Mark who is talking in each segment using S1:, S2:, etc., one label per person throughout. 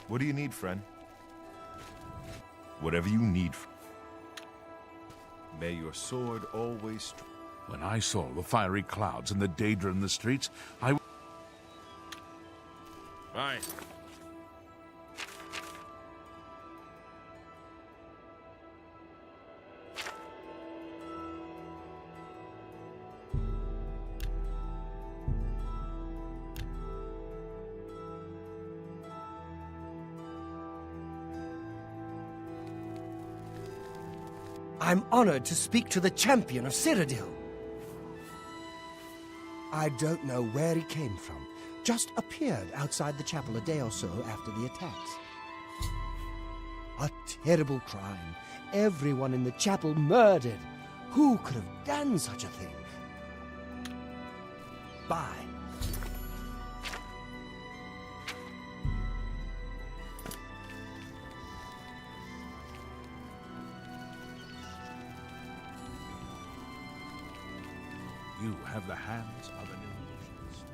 S1: What do you need, friend? Whatever you need. May your sword always...
S2: When I saw the fiery clouds and the daedra in the streets, I...
S1: Fine.
S3: I'm honored to speak to the champion of Cyrodiil. I don't know where he came from. Just appeared outside the chapel a day or so after the attacks. A terrible crime. Everyone in the chapel murdered. Who could have done such a thing? Bye.
S2: You have the hands of an illusionist.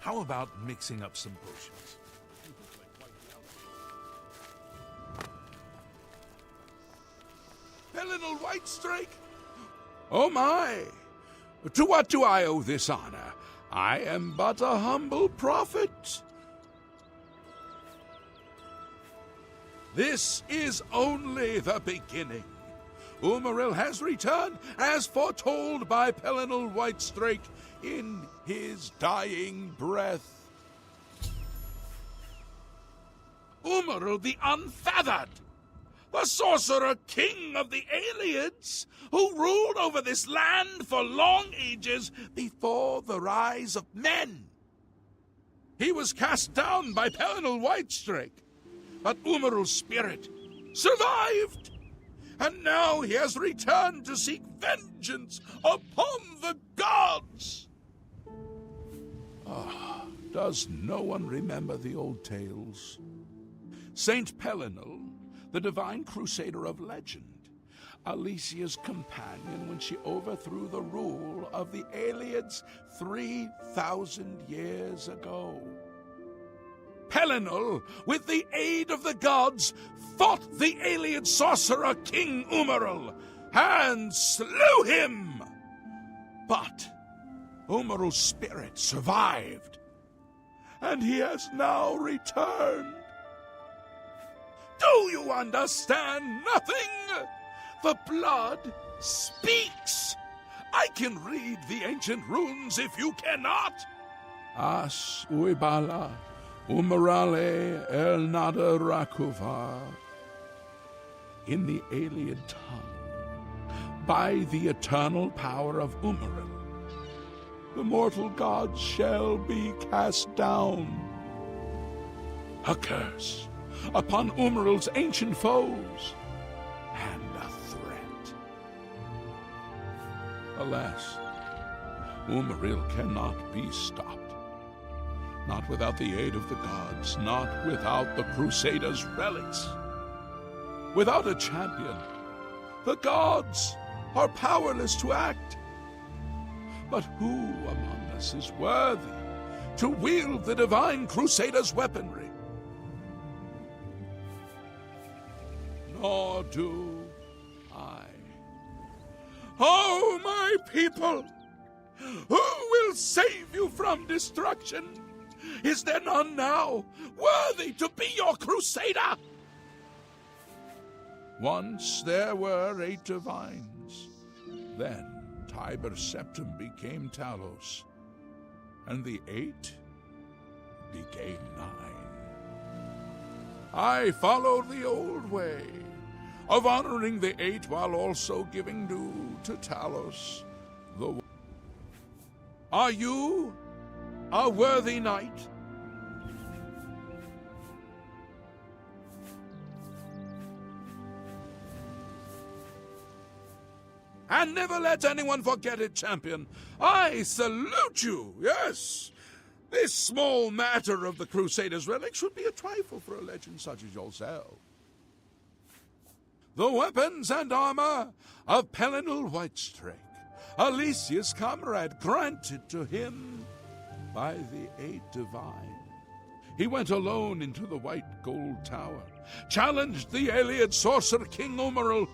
S2: How about mixing up some potions?
S4: Pelinal Whitestrake? Oh my! To what do I owe this honor? I am but a humble prophet. This is only the beginning. Umaril has returned, as foretold by Pelinal Whitestrake in his dying breath. Umaril the Unfeathered, the sorcerer king of the Aliens, who ruled over this land for long ages before the rise of men. He was cast down by Pelinal Whitestrake, but Umaril's spirit survived, and now he has returned to seek vengeance upon the gods. Does no one remember the old tales? Saint Pelinal, the divine crusader of legend, Alicia's companion when she overthrew the rule of the Aliens 3,000 years ago. Pelinal, with the aid of the gods, fought the alien sorcerer King Umaril and slew him. But Umaril's spirit survived, and he has now returned. Do you understand nothing? The blood speaks. I can read the ancient runes if you cannot. As uibala. Umarale el nada rakuva. In the alien tongue, by the eternal power of Umaril, the mortal gods shall be cast down. A curse upon Umaril's ancient foes, and a threat. Alas, Umaril cannot be stopped. Not without the aid of the gods, not without the Crusaders' relics. Without a champion, the gods are powerless to act. But who among us is worthy to wield the divine Crusaders' weaponry? Nor do I. Oh, my people! Who will save you from destruction? Is there none now worthy to be your crusader? Once there were 8 divines. Then Tiber Septim became Talos, and the 8 became 9. I followed the old way of honoring the 8 while also giving due to Talos, the one. Are you a worthy knight? And never let anyone forget it, champion. I salute you, yes. This small matter of the Crusaders' relic should be a trifle for a legend such as yourself. The weapons and armor of Pelinal Whitestrake, Alicia's comrade, granted to him by the eight divine. He went alone into the white gold tower, challenged the alien sorcerer King Umaril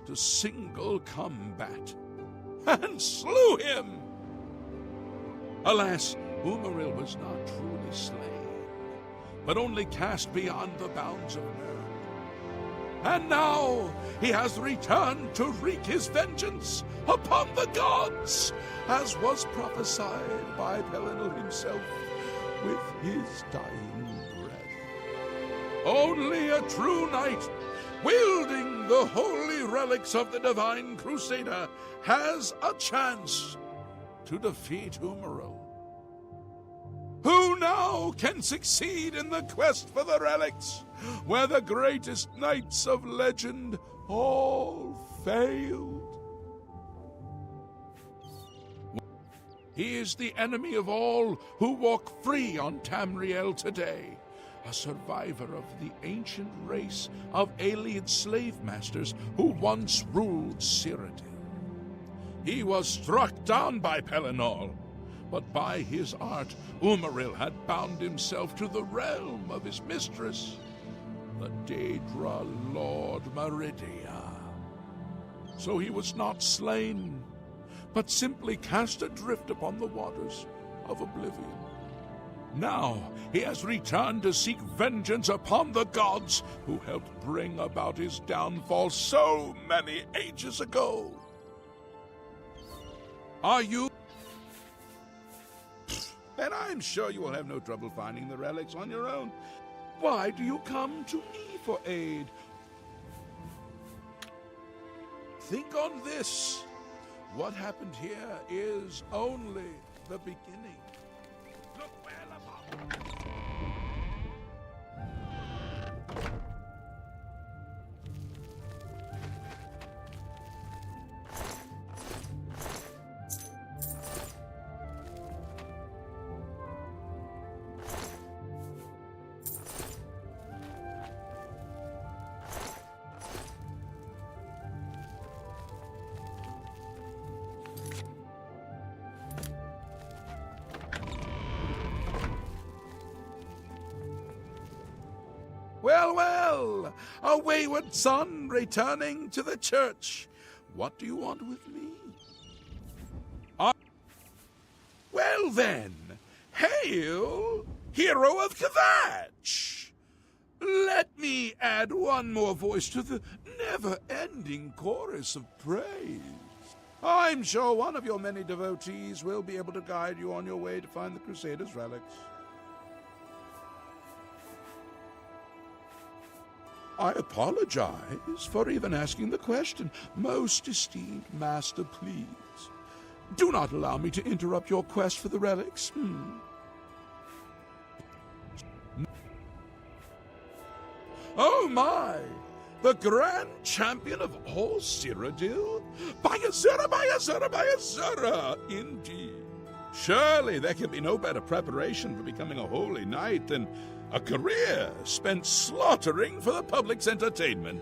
S4: to single combat, and slew him. Alas, Umaril was not truly slain, but only cast beyond the bounds of Nirn. And now he has returned to wreak his vengeance upon the gods, as was prophesied by Pelinal himself with his dying breath. Only a true knight, wielding the holy relics of the divine Crusader, has a chance to defeat Umaril. Who now can succeed in the quest for the relics, where the greatest knights of legend all failed? He is the enemy of all who walk free on Tamriel today, a survivor of the ancient race of alien slave masters who once ruled Cyrodiil. He was struck down by Pelinal, but by his art, Umaril had bound himself to the realm of his mistress, the Daedra Lord Meridia. So he was not slain, but simply cast adrift upon the waters of oblivion. Now he has returned to seek vengeance upon the gods who helped bring about his downfall so many ages ago. Are you? Then I'm sure you will have no trouble finding the relics on your own. Why do you come to me for aid? Think on this. What happened here is only the beginning. Look well above. Well, well, a wayward son returning to the church. What do you want with me? Well then, hail, hero of Kvatch! Let me add one more voice to the never-ending chorus of praise. I'm sure one of your many devotees will be able to guide you on your way to find the Crusader's relics. I apologize for even asking the question. Most esteemed master, please, do not allow me to interrupt your quest for the relics. Oh my! The grand champion of all Cyrodiil? By Azura, indeed. Surely there can be no better preparation for becoming a holy knight than a career spent slaughtering for the public's entertainment.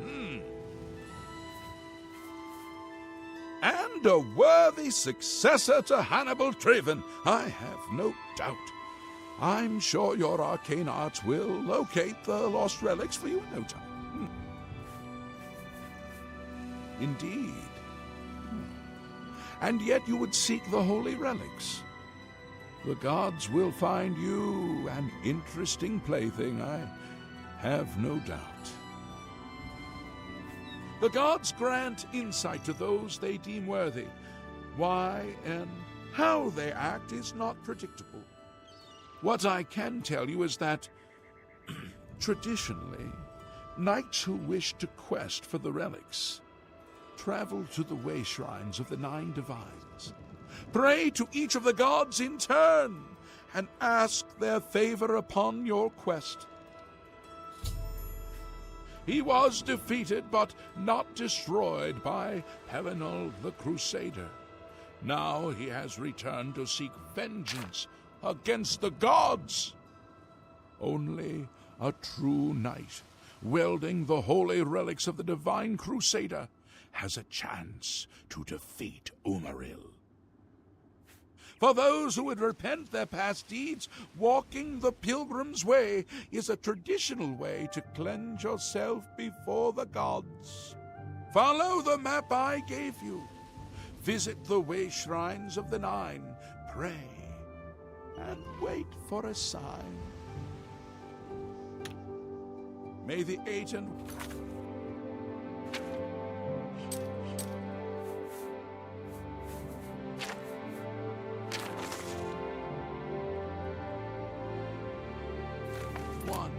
S4: And a worthy successor to Hannibal Traven, I have no doubt. I'm sure your arcane arts will locate the lost relics for you in no time. Indeed. And yet you would seek the holy relics. The gods will find you an interesting plaything, I have no doubt. The gods grant insight to those they deem worthy. Why and how they act is not predictable. What I can tell you is that, traditionally, knights who wish to quest for the relics travel to the way shrines of the nine divines, pray to each of the gods in turn, and ask their favor upon your quest. He was defeated, but not destroyed by Pelinal the Crusader. Now he has returned to seek vengeance against the gods. Only a true knight, wielding the holy relics of the divine Crusader, has a chance to defeat Umaril. For those who would repent their past deeds, walking the pilgrim's way is a traditional way to cleanse yourself before the gods. Follow the map I gave you. Visit the way shrines of the Nine, pray, and wait for a sign. May the eight and... one.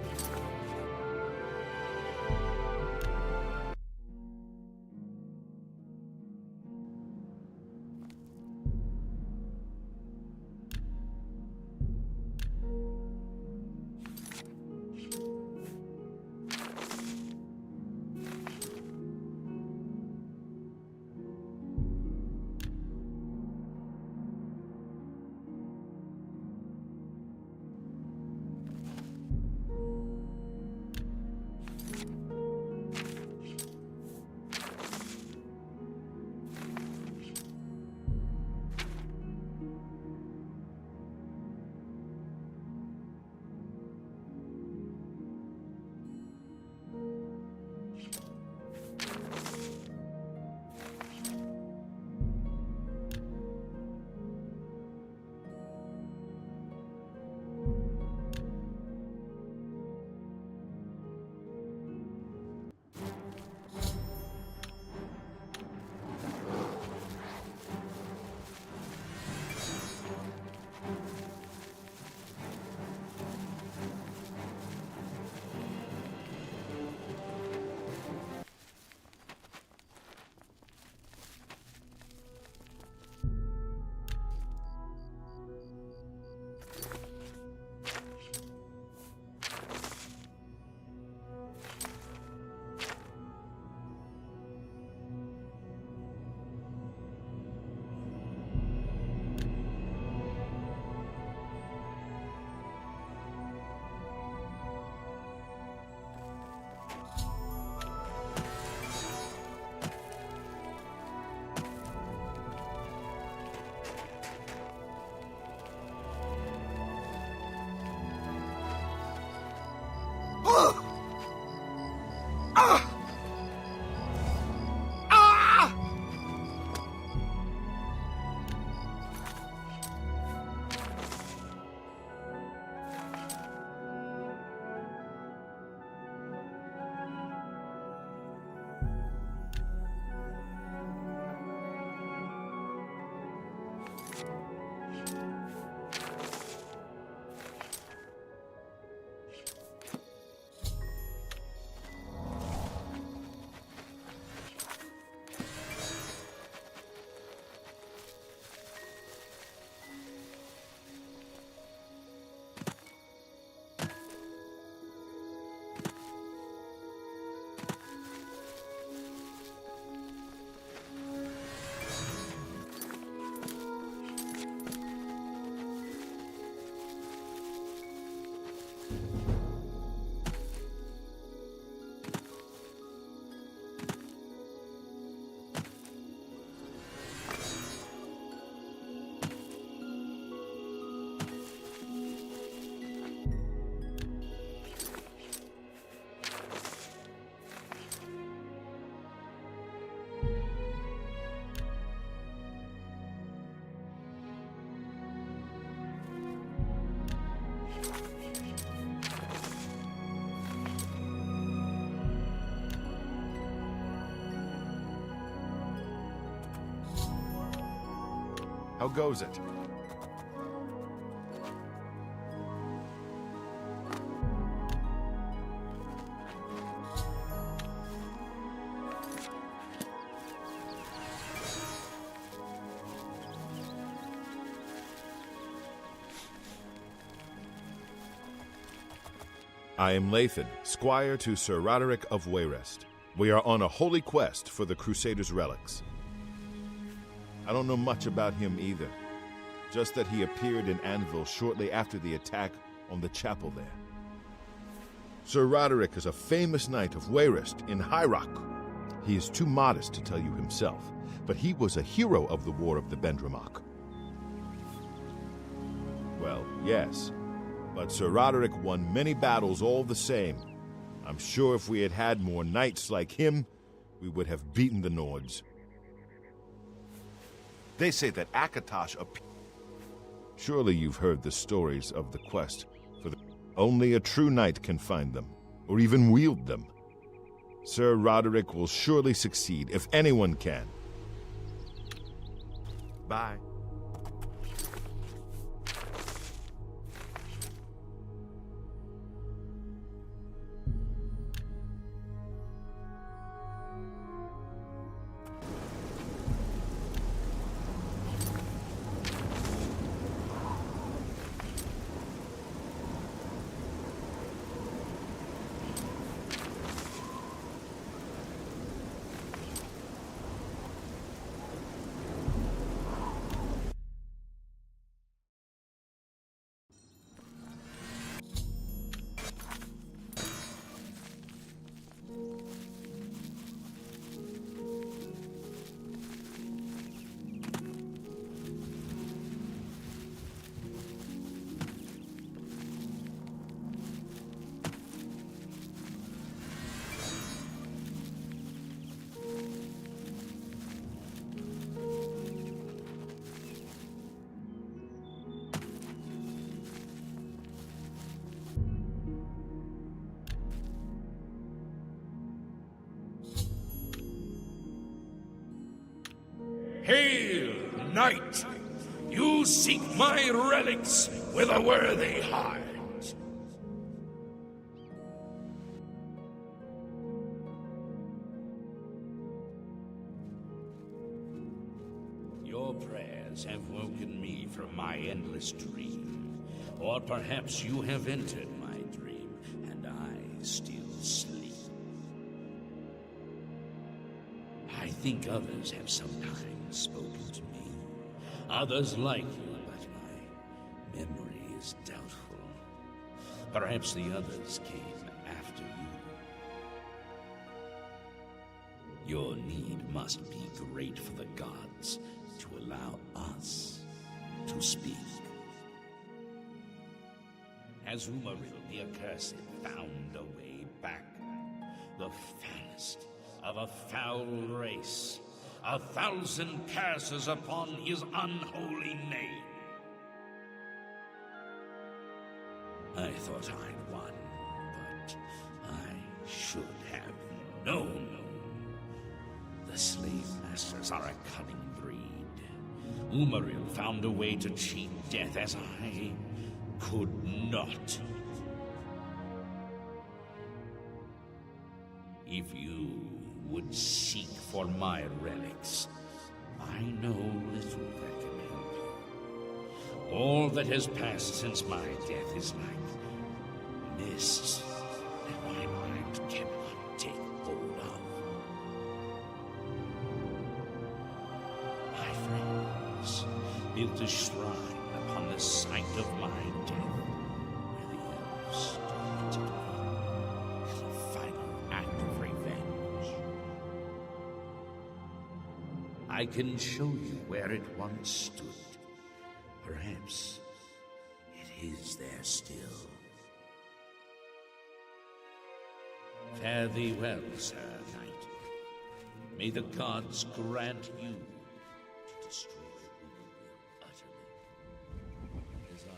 S1: How goes it? I am Lathan, squire to Sir Roderick of Wayrest. We are on a holy quest for the Crusaders' relics. I don't know much about him either, just that he appeared in Anvil shortly after the attack on the chapel there. Sir Roderick is a famous knight of Wayrest in High Rock. He is too modest to tell you himself, but he was a hero of the War of the Bendramach. Well, yes. But Sir Roderick won many battles all the same. I'm sure if we had had more knights like him, we would have beaten the Nords.
S2: They say that Akatosh
S1: Surely you've heard the stories of the quest for the... Only a true knight can find them, or even wield them. Sir Roderick will surely succeed, if anyone can.
S2: Bye.
S4: Hail, knight! You seek my relics with a worthy heart. Your prayers have woken me from my endless dream. Or perhaps you have entered my dream, and I still sleep. I think others have sometimes spoken to me. Others like you, but my memory is doubtful. Perhaps the others came after you. Your need must be great for the gods to allow us to speak. As Umaril the Accursed found a way back, the foulest of a foul race, 1,000 curses upon his unholy name. I thought I'd won, but I should have known. The slave masters are a cunning breed. Umaril found a way to cheat death as I could not. If you would seek for my relics, I know little that can help you. All that has passed since my death is like mists that my mind cannot take hold of. My friends built a shrine upon the site of my death, where the elves tormented me as a final act of revenge. I can show you where it once stood. Perhaps it is there still. Fare thee well, Sir Knight. May the gods grant you to destroy Umaril utterly, as I...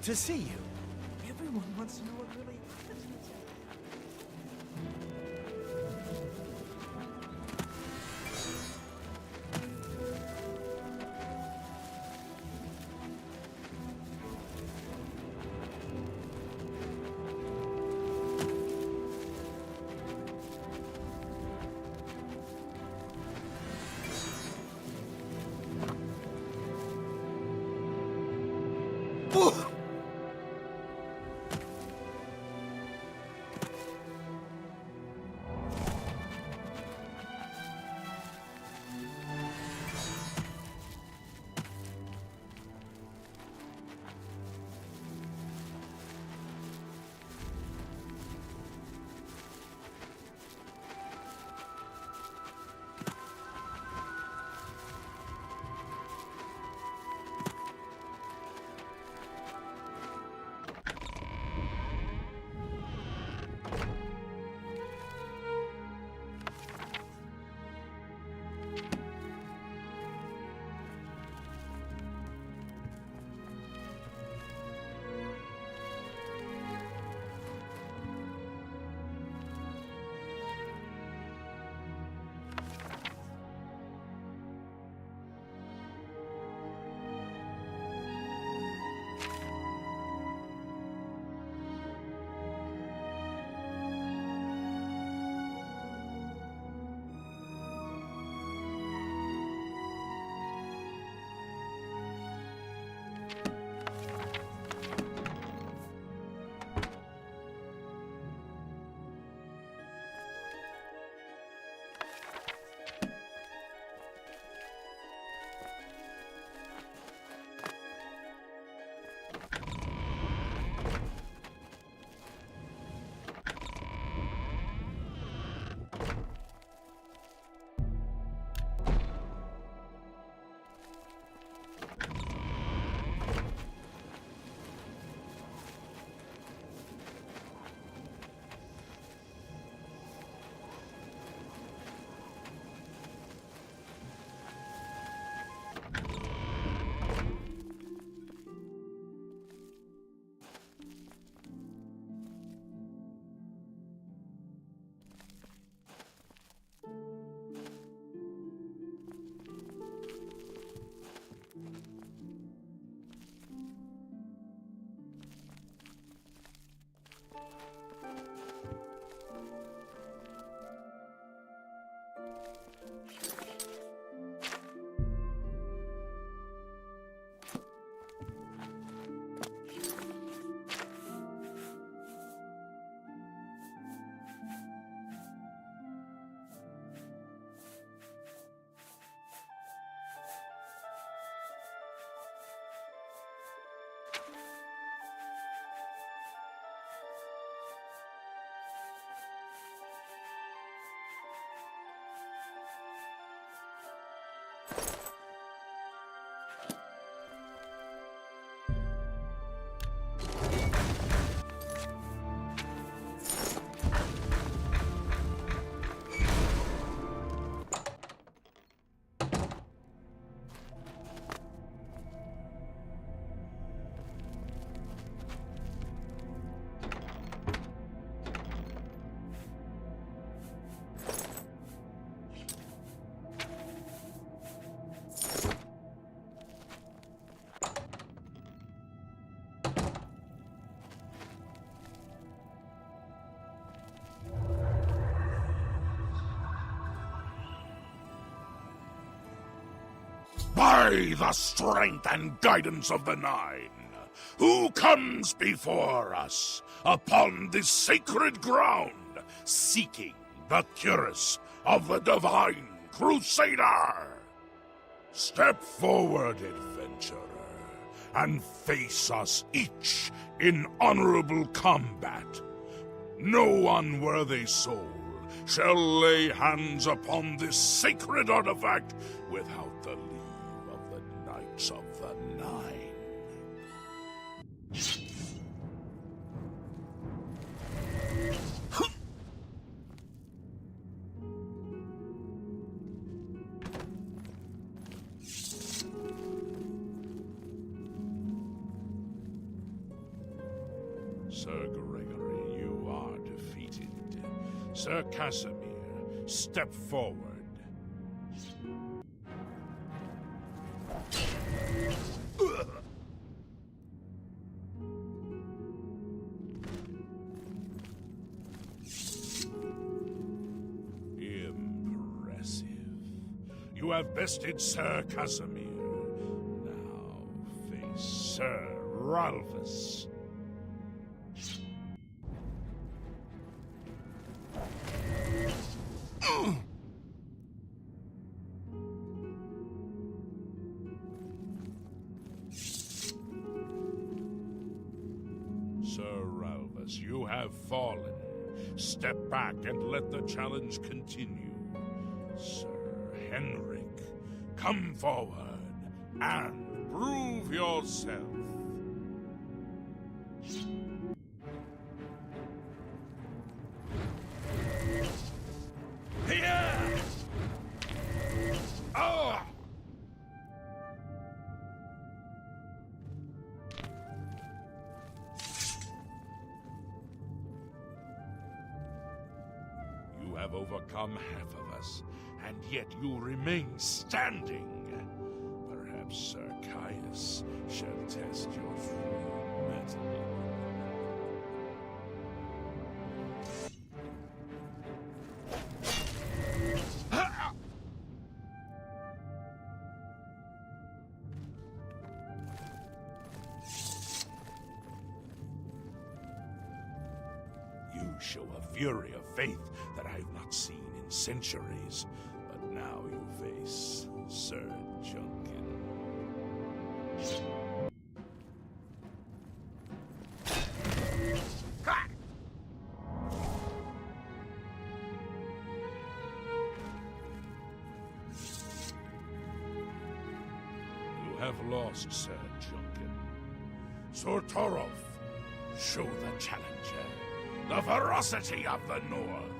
S3: Good to see you.
S5: Everyone wants to know what really happened.
S4: By the strength and guidance of the Nine, who comes before us upon this sacred ground, seeking the cuirass of the divine Crusader? Step forward, adventurer, and face us each in honorable combat. No unworthy soul shall lay hands upon this sacred artifact without the leave of the Knights of the Nine. Sir Gregory, you are defeated. Sir Casimir, step forward. Impressive. You have bested Sir Casimir. Now face Sir Ralphus. Sir Ralphus, you have fallen. Step back and let the challenge continue. Sir Henrik, come forward and prove yourself. Here! Oh! You have overcome half of us, and yet you remain standing. Perhaps Sir Caius shall test your true mettle. You show a fury of faith that I have not seen in centuries. But now you face Sir Junkin. Ha! You have lost, Sir Junkin. Sir Torolf, show the challenger the ferocity of the North.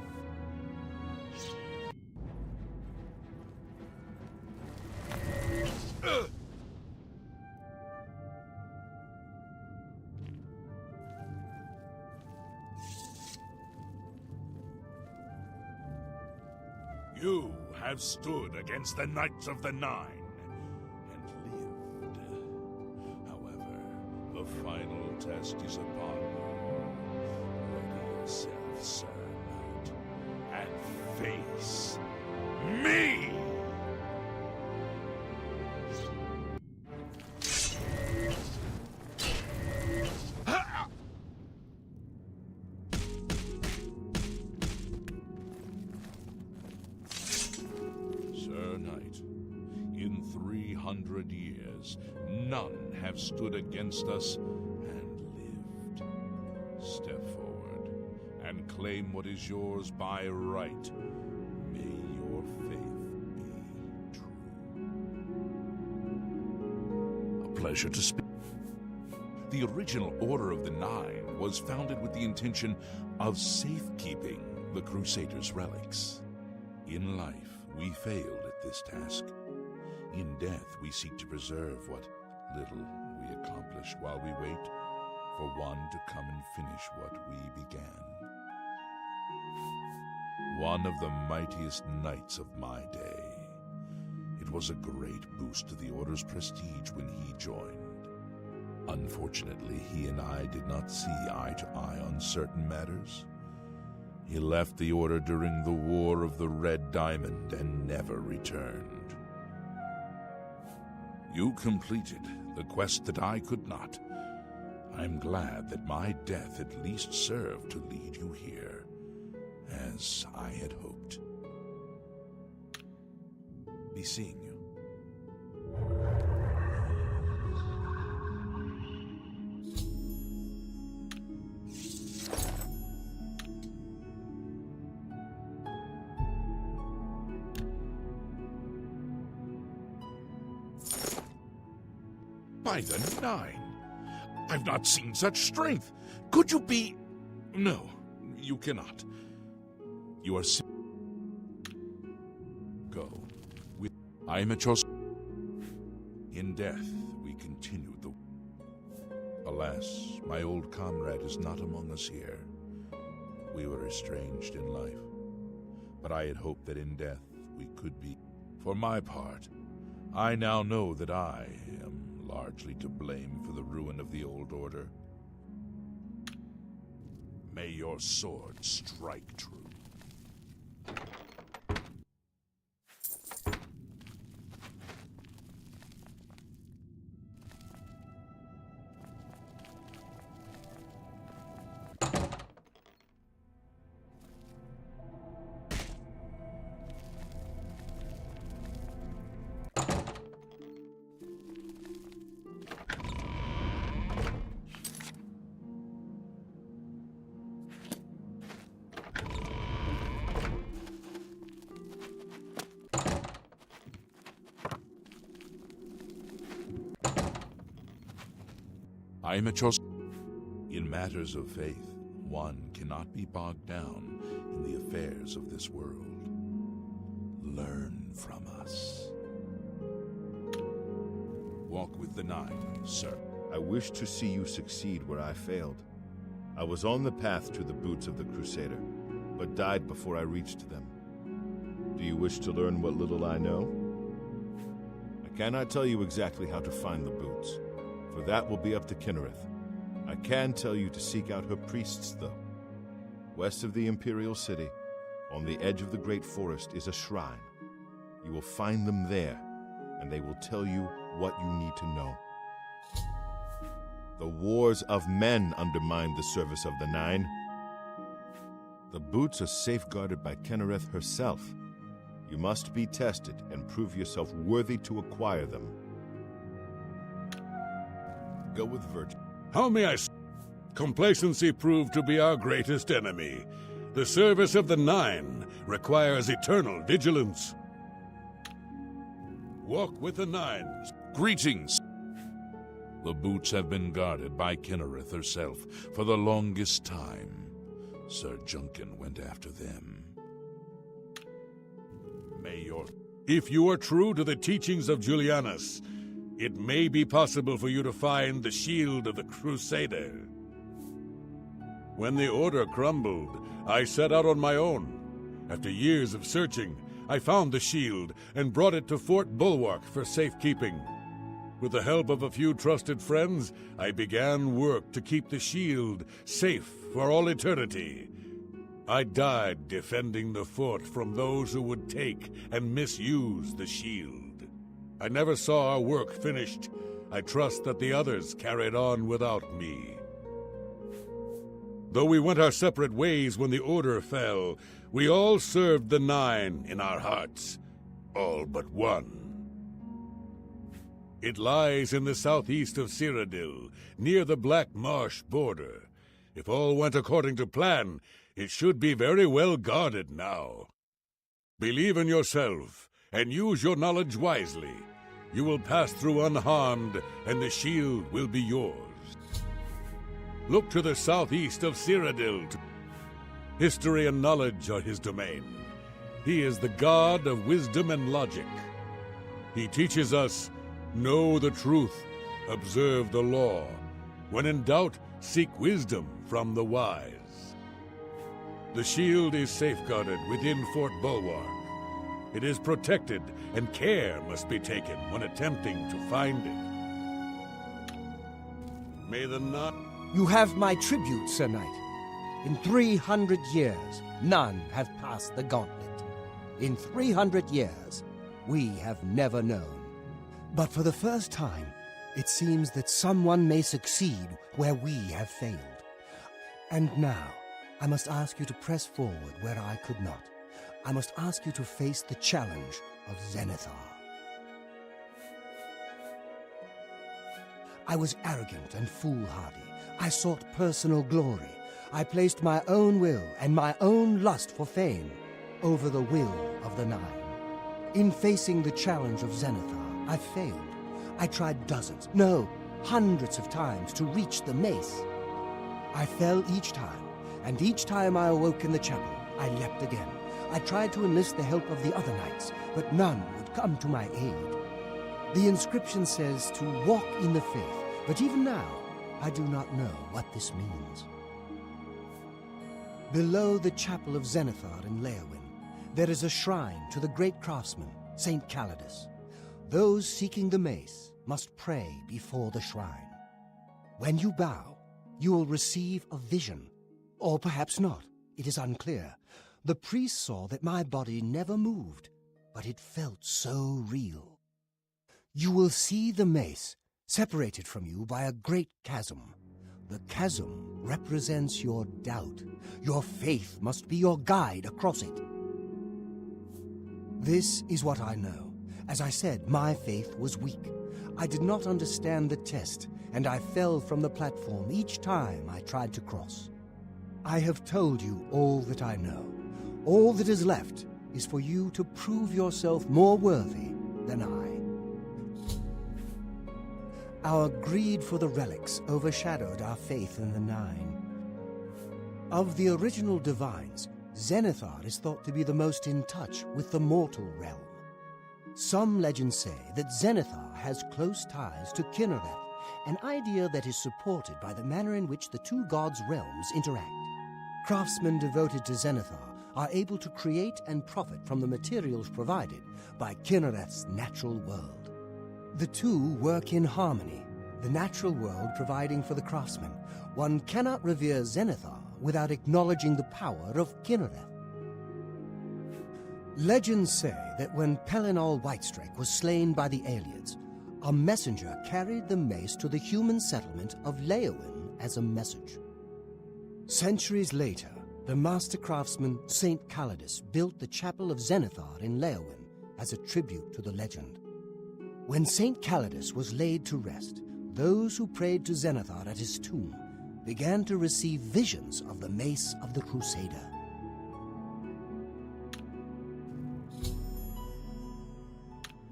S4: You have stood against the Knights of the Nine and lived. However, the final test is upon you. Ready yourself, Sir Knight, and face me! Sir Knight, in 300 years, none have stood against us and lived. Step forward and claim what is yours by right. May your faith be true. A pleasure to speak. The original Order of the Nine was founded with the intention of safekeeping the Crusaders' relics. In life, we failed at this task. In death, we seek to preserve what little we accomplish while we wait for one to come and finish what we began. One of the mightiest knights of my day. It was a great boost to the Order's prestige when he joined. Unfortunately, he and I did not see eye to eye on certain matters. He left the Order during the War of the Red Diamond and never returned. You completed the quest that I could not. I'm glad that my death at least served to lead you here, as I had hoped. Be seeing you. By the Nine, I've not seen such strength. Could you be... No, you cannot. You are... Go. I am at your... In death, we continue the...
S2: Alas, my old comrade is not among us here. We were estranged in life, but I had hoped that in death we could be. For my part, I now know that I am largely to blame for the ruin of the old order. May your sword strike true. I am at your... In matters of faith, one cannot be bogged down in the affairs of this world. Learn from us. Walk with the Nine, sir.
S1: I wish to see you succeed where I failed. I was on the path to the boots of the Crusader, but died before I reached them. Do you wish to learn what little I know? I cannot tell you exactly how to find the boots, for that will be up to Kinnereth. I can tell you to seek out her priests, though. West of the Imperial City, on the edge of the great forest, is a shrine. You will find them there, and they will tell you what you need to know. The wars of men undermined the service of the Nine. The boots are safeguarded by Kinnereth herself. You must be tested and prove yourself worthy to acquire them. Go with virtue.
S6: How may I... Complacency proved to be our greatest enemy. The service of the Nine requires eternal vigilance. Walk with the Nine.
S2: Greetings! The boots have been guarded by Kinnereth herself for the longest time. Sir Junkin went after them. May your...
S6: If you are true to the teachings of Julianus, it may be possible for you to find the shield of the Crusader. When the Order crumbled, I set out on my own. After years of searching, I found the shield and brought it to Fort Bulwark for safekeeping. With the help of a few trusted friends, I began work to keep the shield safe for all eternity. I died defending the fort from those who would take and misuse the shield. I never saw our work finished. I trust that the others carried on without me. Though we went our separate ways when the Order fell, we all served the Nine in our hearts. All but one. It lies in the southeast of Cyrodiil, near the Black Marsh border. If all went according to plan, it should be very well guarded now. Believe in yourself, and use your knowledge wisely. You will pass through unharmed, and the shield will be yours. Look to the southeast of Cyrodiil. History and knowledge are his domain. He is the god of wisdom and logic. He teaches us, know the truth, observe the law. When in doubt, seek wisdom from the wise. The shield is safeguarded within Fort Bulwark. It is protected, and care must be taken when attempting to find it. May the Nine...
S3: You have my tribute, Sir Knight. In 300 years, none have passed the gauntlet. In 300 years, we have never known. But for the first time, it seems that someone may succeed where we have failed. And now, I must ask you to press forward where I could not. I must ask you to face the challenge of Zenithar. I was arrogant and foolhardy. I sought personal glory. I placed my own will and my own lust for fame over the will of the Nine. In facing the challenge of Zenithar, I failed. I tried dozens, no, hundreds of times to reach the mace. I fell each time, and each time I awoke in the chapel, I leapt again. I tried to enlist the help of the other knights, but none would come to my aid. The inscription says to walk in the faith, but even now, I do not know what this means. Below the chapel of Zenithar in Leowyn, there is a shrine to the great craftsman, Saint Calidus. Those seeking the mace must pray before the shrine. When you bow, you will receive a vision, or perhaps not. It is unclear. The priest saw that my body never moved, but it felt so real. You will see the mace separated from you by a great chasm. The chasm represents your doubt. Your faith must be your guide across it. This is what I know. As I said, my faith was weak. I did not understand the test, and I fell from the platform each time I tried to cross. I have told you all that I know. All that is left is for you to prove yourself more worthy than I. Our greed for the relics overshadowed our faith in the Nine. Of the original divines, Zenithar is thought to be the most in touch with the mortal realm. Some legends say that Zenithar has close ties to Kinnereth, an idea that is supported by the manner in which the two gods' realms interact. Craftsmen devoted to Zenithar are able to create and profit from the materials provided by Kinnereth's natural world. The two work in harmony, the natural world providing for the craftsmen. One cannot revere Zenithar without acknowledging the power of Kinnereth. Legends say that when Pelinal Whitestrake was slain by the Aelids, a messenger carried the mace to the human settlement of Leowyn as a message. Centuries later, the master craftsman Saint Calidus built the chapel of Zenithar in Leowyn as a tribute to the legend. When Saint Calidus was laid to rest, those who prayed to Zenithar at his tomb began to receive visions of the mace of the Crusader.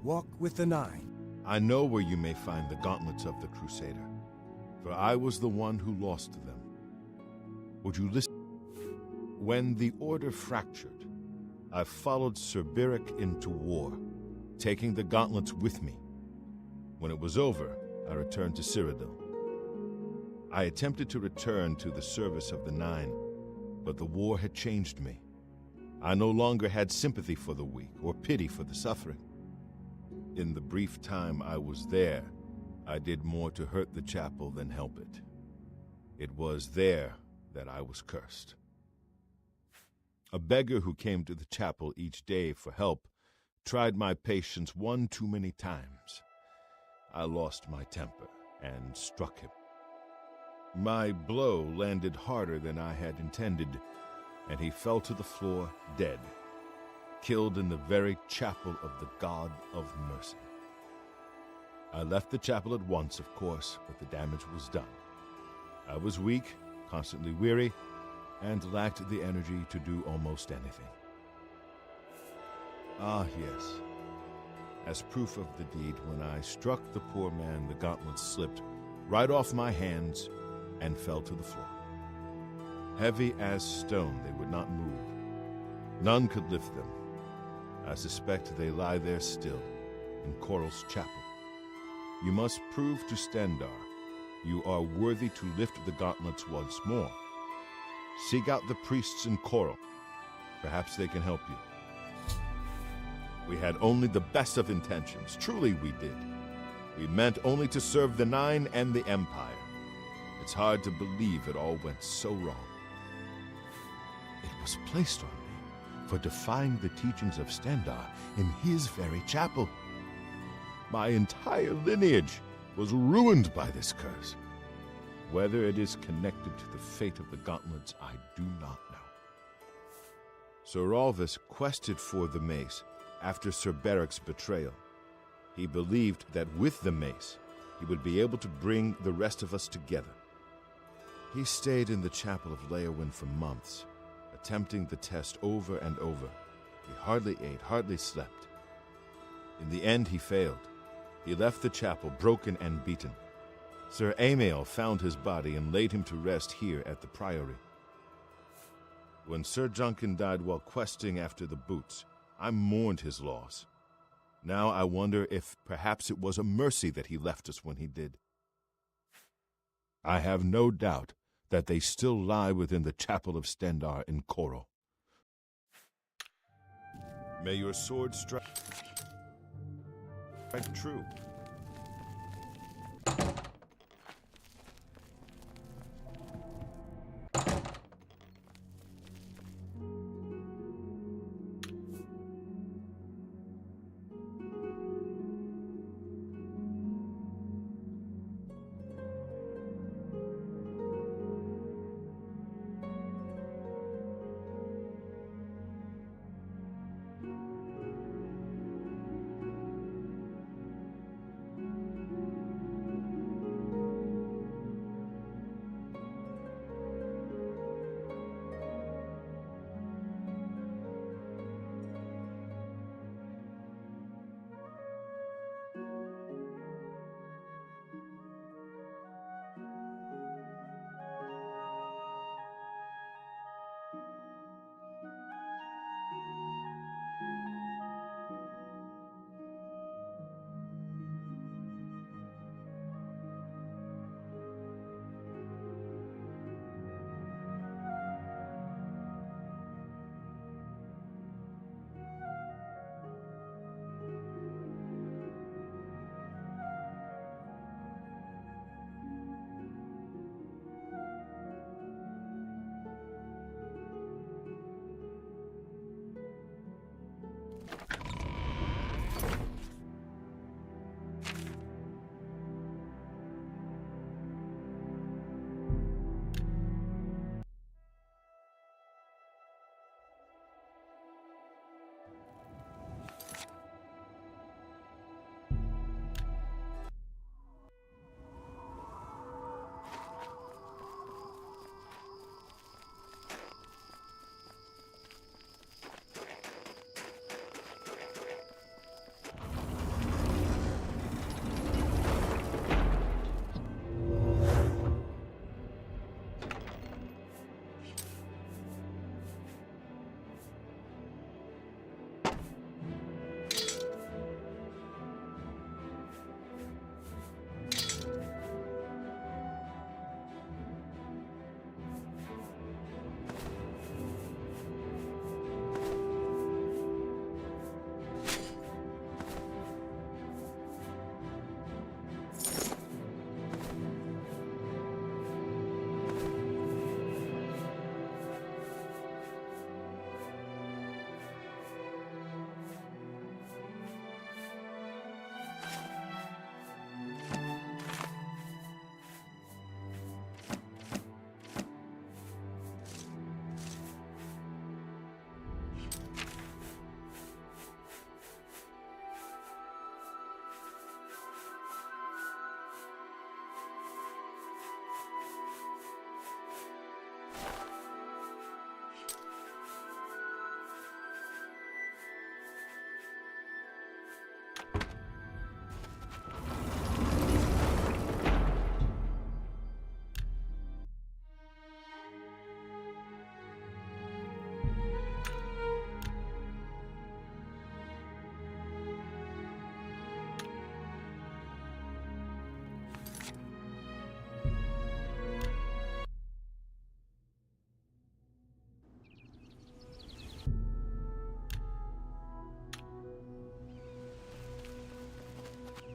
S3: Walk with the Nine.
S1: I know where you may find the gauntlets of the Crusader, for I was the one who lost them. Would you listen? When the Order fractured, I followed Sir Beric into war, taking the gauntlets with me. When it was over, I returned to Cyrodiil. I attempted to return to the service of the Nine, but the war had changed me. I no longer had sympathy for the weak or pity for the suffering. In the brief time I was there, I did more to hurt the chapel than help it. It was there that I was cursed. A beggar who came to the chapel each day for help tried my patience one too many times. I lost my temper and struck him. My blow landed harder than I had intended, and he fell to the floor dead, killed in the very chapel of the God of Mercy. I left the chapel at once, of course, but the damage was done. I was weak, constantly weary, and lacked the energy to do almost anything. Ah, yes. As proof of the deed, when I struck the poor man, the gauntlets slipped right off my hands and fell to the floor. Heavy as stone, they would not move. None could lift them. I suspect they lie there still, in Coral's chapel. You must prove to Stendarr you are worthy to lift the gauntlets once more. Seek out the priests in Coral. Perhaps they can help you. We had only the best of intentions. Truly we did. We meant only to serve the Nine and the Empire. It's hard to believe it all went so wrong. It was placed on me for defying the teachings of Stendarr in his very chapel. My entire lineage was ruined by this curse. Whether it is connected to the fate of the gauntlets, I do not know. Sir Alvis quested for the mace after Sir Beric's betrayal. He believed that with the mace, he would be able to bring the rest of us together. He stayed in the chapel of Leowyn for months, attempting the test over and over. He hardly ate, hardly slept. In the end, he failed. He left the chapel broken and beaten. Sir Amael found his body and laid him to rest here at the priory. When Sir Juncan died while questing after the boots, I mourned his loss. Now I wonder if perhaps it was a mercy that he left us when he did. I have no doubt that they still lie within the chapel of Stendar in Koro. May your sword strike true.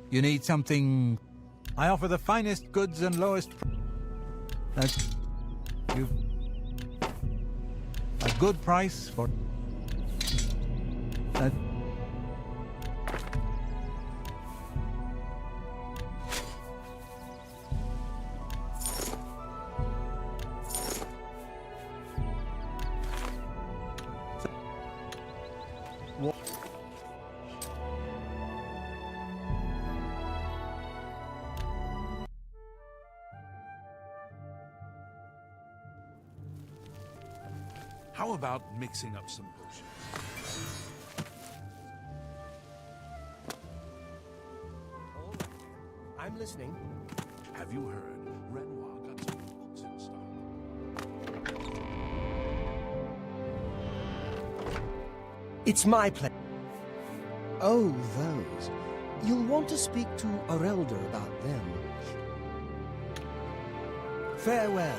S7: You need something... I offer the finest goods and lowest... That's... You've... A good price for... That...
S4: How about mixing up some potions?
S3: I'm listening.
S4: Have you heard? Renoir got some books in stock.
S3: It's my pleasure. Oh, those. You'll want to speak to Arelder about them. Farewell.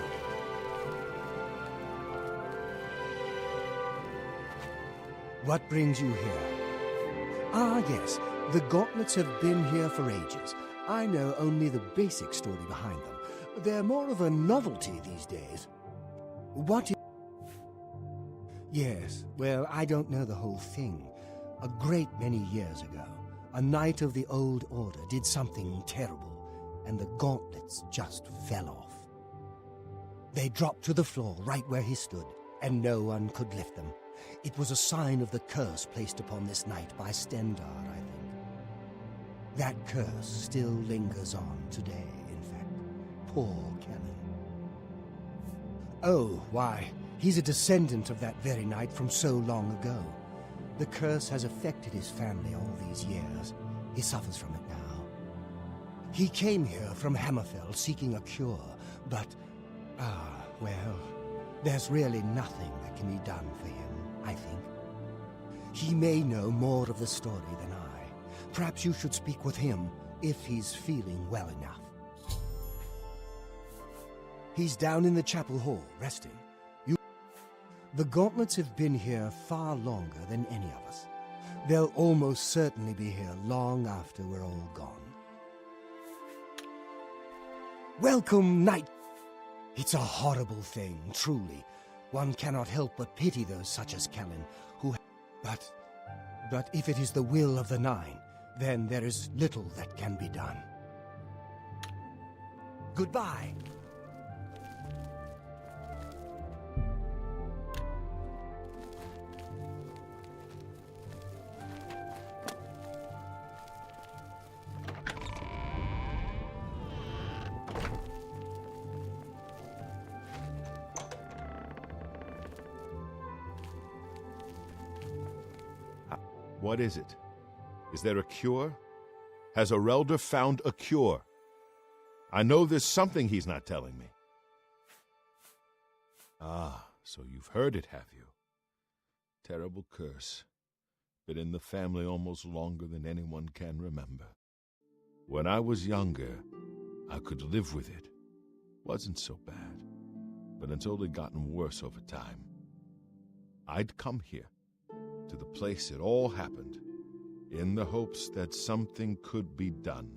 S3: What brings you here? Ah, yes, the gauntlets have been here for ages. I know only the basic story behind them. They're more of a novelty these days. What is... Yes, well, I don't know the whole thing. A great many years ago, a knight of the old order did something terrible, and the gauntlets just fell off. They dropped to the floor right where he stood, and no one could lift them. It was a sign of the curse placed upon this knight by Stendard, I think. That curse still lingers on today, in fact. Poor Kellen. Oh, why, he's a descendant of that very knight from so long ago. The curse has affected his family all these years. He suffers from it now. He came here from Hammerfell seeking a cure, but, well, there's really nothing that can be done for him, I think. He may know more of the story than I. Perhaps you should speak with him if he's feeling well enough. He's down in the chapel hall, resting. The gauntlets have been here far longer than any of us. They'll almost certainly be here long after we're all gone. Welcome, Knight! It's a horrible thing, truly. One cannot help but pity those such as Kellen, who... But if it is the will of the Nine, then there is little that can be done. Goodbye!
S1: What is it? Is there a cure? Has Arelder found a cure? I know there's something he's not telling me. Ah, so you've heard it, have you? Terrible curse. Been in the family almost longer than anyone can remember. When I was younger, I could live with it. Wasn't so bad. But it's only gotten worse over time. I'd come here, to the place it all happened, in the hopes that something could be done.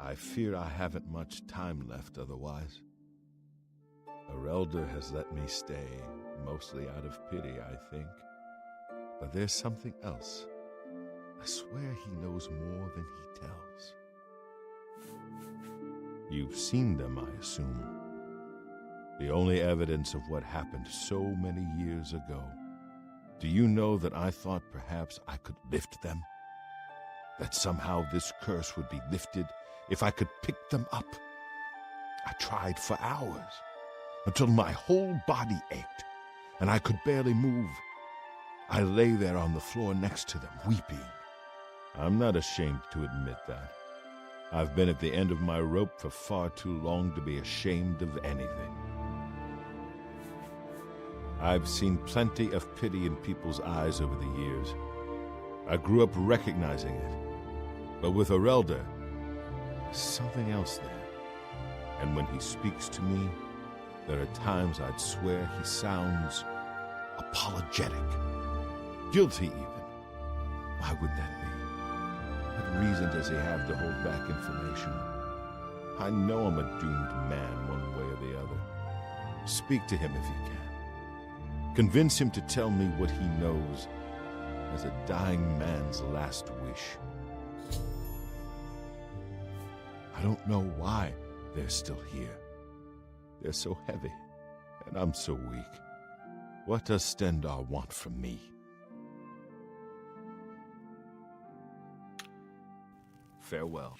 S1: I fear I haven't much time left otherwise. Arelder has let me stay, mostly out of pity, I think. But there's something else. I swear he knows more than he tells. You've seen them, I assume. The only evidence of what happened so many years ago. Do you know that I thought perhaps I could lift them? That somehow this curse would be lifted if I could pick them up? I tried for hours, until my whole body ached, and I could barely move. I lay there on the floor next to them, weeping. I'm not ashamed to admit that. I've been at the end of my rope for far too long to be ashamed of anything. I've seen plenty of pity in people's eyes over the years. I grew up recognizing it. But with Arelder, there's something else there. And when he speaks to me, there are times I'd swear he sounds apologetic. Guilty, even. Why would that be? What reason does he have to hold back information? I know I'm a doomed man one way or the other. Speak to him if you can. Convince him to tell me what he knows as a dying man's last wish. I don't know why they're still here. They're so heavy, and I'm so weak. What does Stendar want from me? Farewell.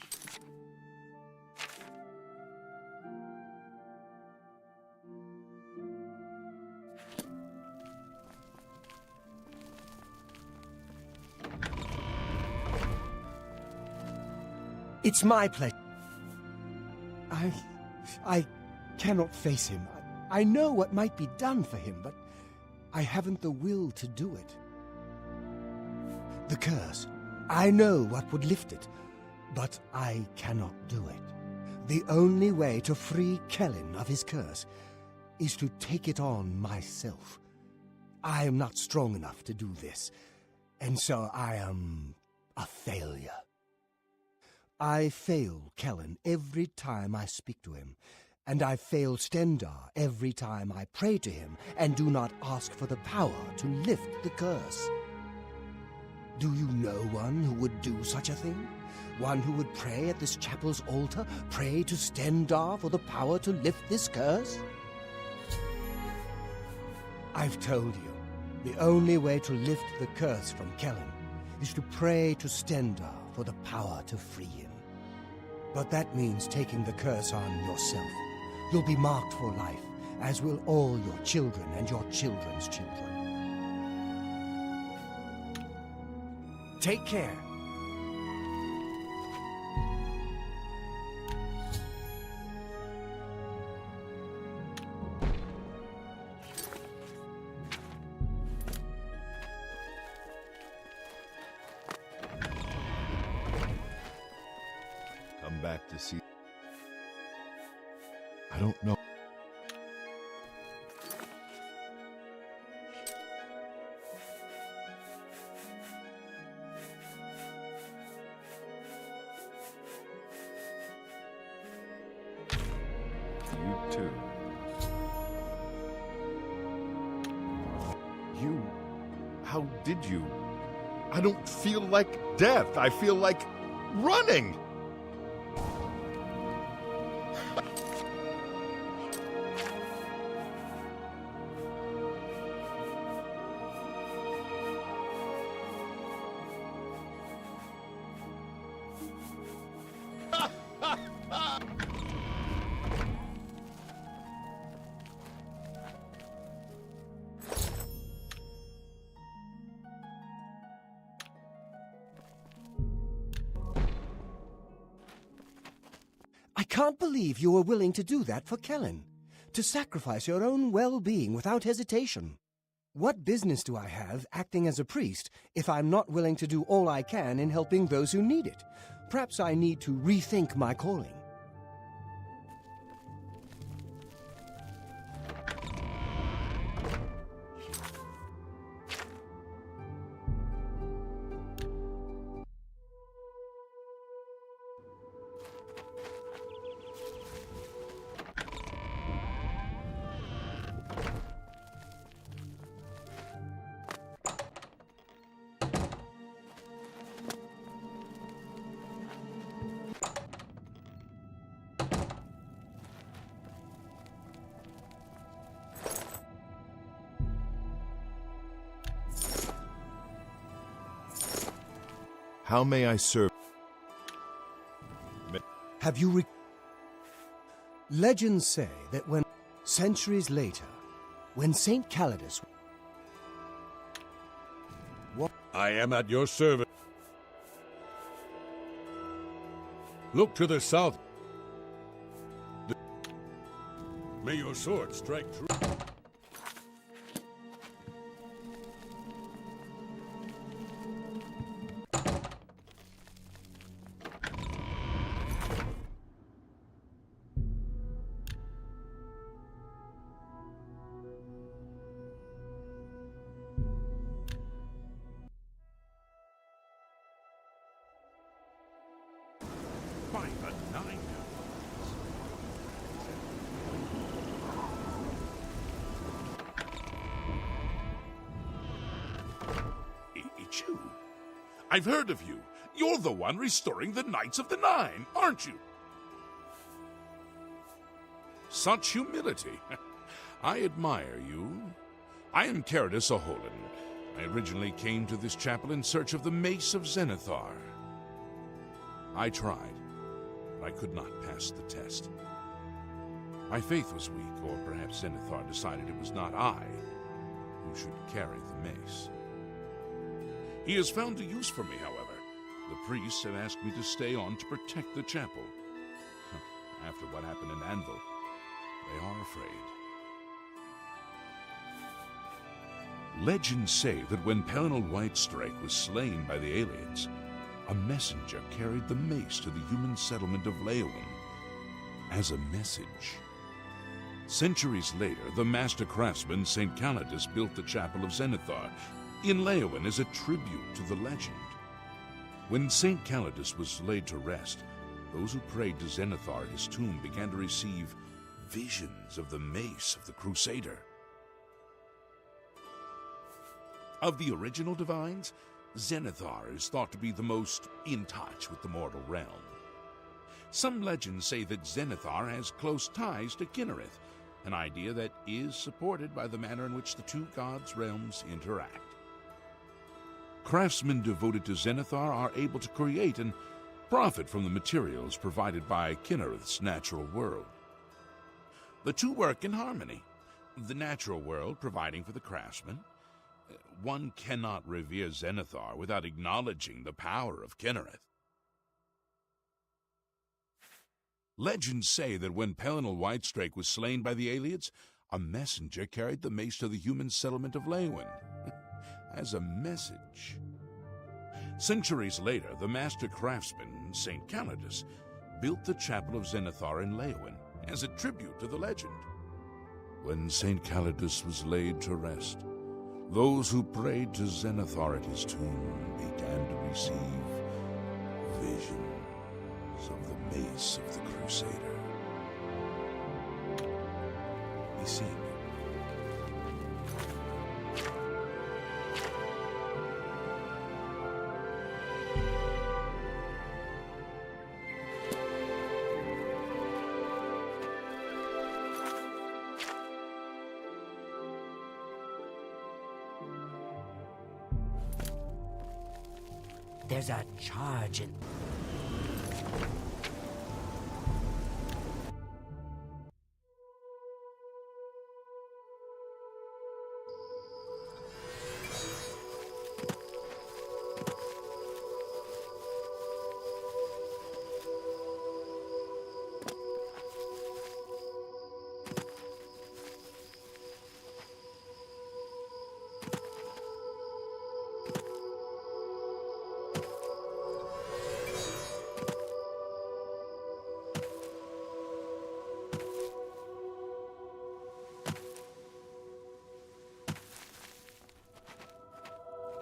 S3: It's my pleasure. I cannot face him. I know what might be done for him, but I haven't the will to do it. The curse. I know what would lift it, but I cannot do it. The only way to free Kellen of his curse is to take it on myself. I am not strong enough to do this, and so I am a failure. I fail Kellen every time I speak to him, and I fail Stendar every time I pray to him and do not ask for the power to lift the curse. Do you know one who would do such a thing? One who would pray at this chapel's altar, pray to Stendar for the power to lift this curse? I've told you, the only way to lift the curse from Kellen is to pray to Stendar for the power to free him. But that means taking the curse on yourself. You'll be marked for life, as will all your children and your children's children. Take care.
S1: Come back to see. I don't know. You too. You. How did you? I don't feel like death. I feel like running.
S3: I can't believe you were willing to do that for Kellen, to sacrifice your own well-being without hesitation. What business do I have acting as a priest if I'm not willing to do all I can in helping those who need it? Perhaps I need to rethink my calling.
S1: How may I serve?
S3: Have you Legends say that when centuries later, when Saint Calidus...
S6: I am at your service. Look to the south. May your sword strike true.
S4: By the nine. It's you. I've heard of you. You're the one restoring the Knights of the Nine, aren't you? Such humility. I admire you. I am Caridus O'Holan. I originally came to this chapel in search of the Mace of Zenithar. I tried, but I could not pass the test. My faith was weak, or perhaps Zenithar decided it was not I who should carry the mace. He has found a use for me, however. The priests have asked me to stay on to protect the chapel. After what happened in Anvil, they are afraid. Legends say that when Palinal Whitestrike was slain by the aliens, a messenger carried the mace to the human settlement of Leowin.
S2: as a message. Centuries later, the master craftsman St. Calidus built the Chapel of Zenithar in Leowen as a tribute to the legend. When St. Calidus was laid to rest, those who prayed to Zenithar at his tomb began to receive visions of the mace of the Crusader. Of the original divines, Zenithar is thought to be the most in touch with the mortal realm. Some legends say that Zenithar has close ties to Kinnereth, an idea that is supported by the manner in which the two gods' realms interact. Craftsmen devoted to Zenithar are able to create and profit from the materials provided by Kinnereth's natural world. The two work in harmony, the natural world providing for the craftsman. One cannot revere Zenithar without acknowledging the power of Kinnereth. Legends say that when Pelinal Whitestrake was slain by the Aelids, a messenger carried the mace to the human settlement of Leowen as a message. Centuries later, the master craftsman, St. Calidus, built the Chapel of Zenithar in Leowen as a tribute to the legend. When St. Calidus was laid to rest, those who prayed to Zenithar at his tomb began to receive visions of the mace of the Crusader. We sing.
S3: There's a charge in...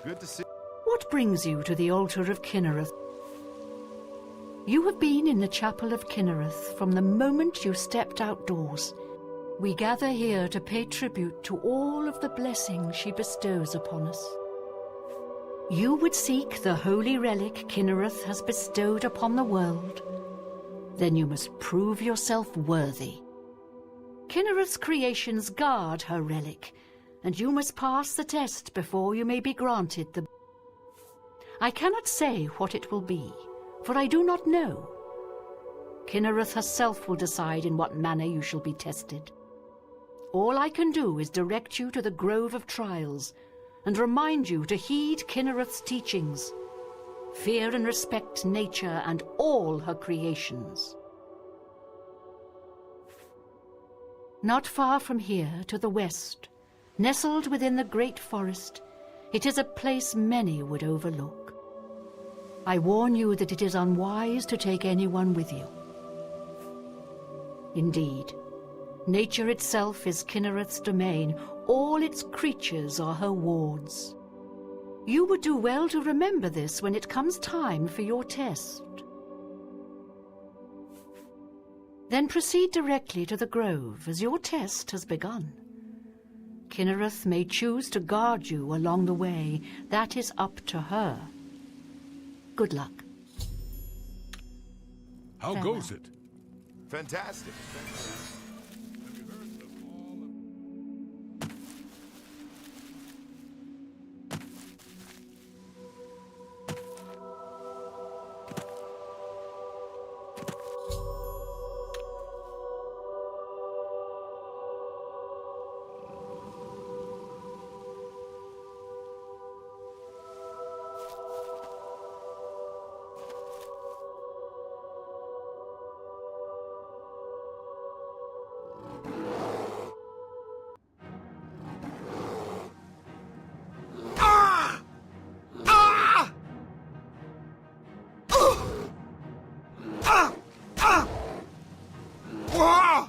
S1: Good to see.
S8: What brings you to the altar of Kinnereth? You have been in the chapel of Kinnereth from the moment you stepped outdoors. We gather here to pay tribute to all of the blessings she bestows upon us. You would seek the holy relic Kinnereth has bestowed upon the world. Then you must prove yourself worthy. Kinnereth's creations guard her relic, and you must pass the test before you may be granted the... I cannot say what it will be, for I do not know. Kinnereth herself will decide in what manner you shall be tested. All I can do is direct you to the Grove of Trials, and remind you to heed Kinnereth's teachings. Fear and respect nature and all her creations. Not far from here, to the west, nestled within the great forest, it is a place many would overlook. I warn you that it is unwise to take anyone with you. Indeed, nature itself is Kinnereth's domain. All its creatures are her wards. You would do well to remember this when it comes time for your test. Then proceed directly to the grove, as your test has begun. Kinnereth may choose to guard you along the way. That is up to her. Good luck.
S6: How
S8: Farewell.
S6: goes it?
S1: Fantastic.
S4: Ah!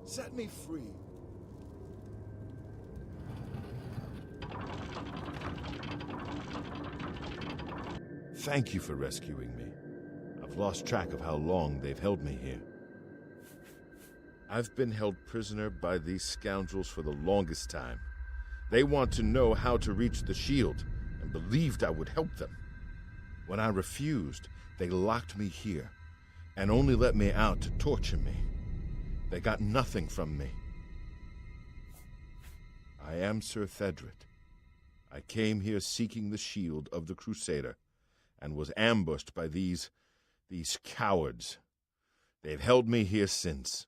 S1: Set me free. Thank you for rescuing me. I've lost track of how long they've held me here. I've been held prisoner by these scoundrels for the longest time. They want to know how to reach the shield and believed I would help them. When I refused, they locked me here and only let me out to torture me. They got nothing from me. I am Sir Thedret. I came here seeking the shield of the Crusader and was ambushed by these cowards. They've held me here since.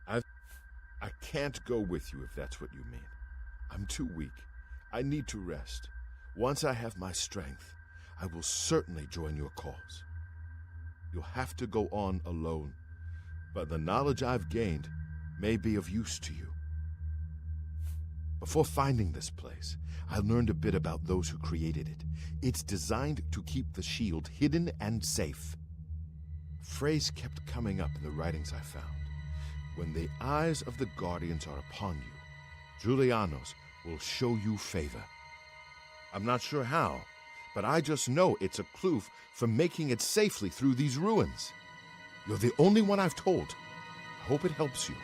S1: I can't go with you if that's what you mean. I'm too weak. I need to rest. Once I have my strength, I will certainly join your cause. You'll have to go on alone, but the knowledge I've gained may be of use to you. Before finding this place, I learned a bit about those who created it. It's designed to keep the shield hidden and safe. A phrase kept coming up in the writings I found. When the eyes of the Guardians are upon you, Julianos will show you favor. I'm not sure how, but I just know it's a clue for making it safely through these ruins. You're the only one I've told. I hope it helps you.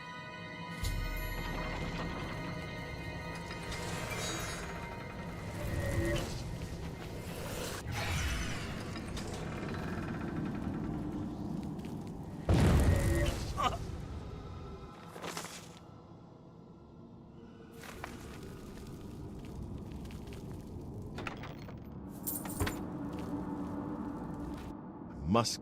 S1: Musk.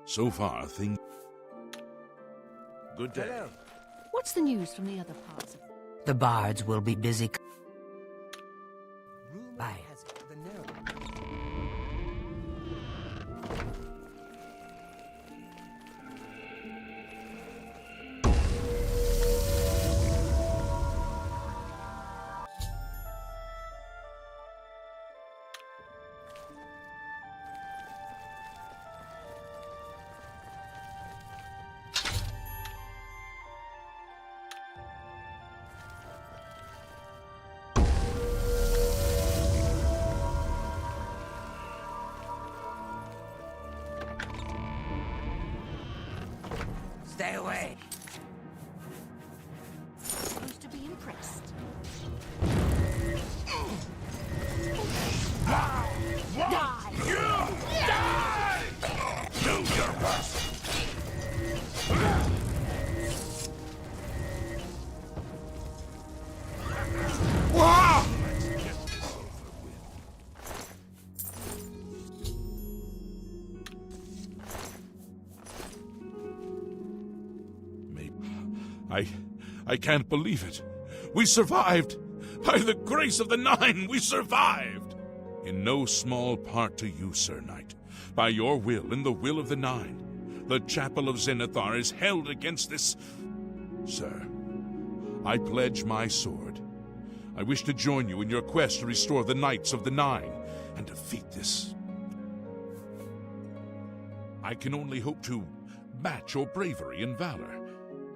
S2: So far, things... Good day.
S3: Hello.
S8: What's the news from the other parts of...
S9: The bards will be busy.
S3: Rumor
S9: Bye.
S3: has it the gnome.
S9: Stay away.
S8: Supposed to be impressed.
S2: I can't believe it. We survived! By the grace of the Nine, we survived! In no small part to you, Sir Knight. By your will and the will of the Nine, the Chapel of Zenithar is held against this... Sir, I pledge my sword. I wish to join you in your quest to restore the Knights of the Nine and defeat this. I can only hope to match your bravery and valor.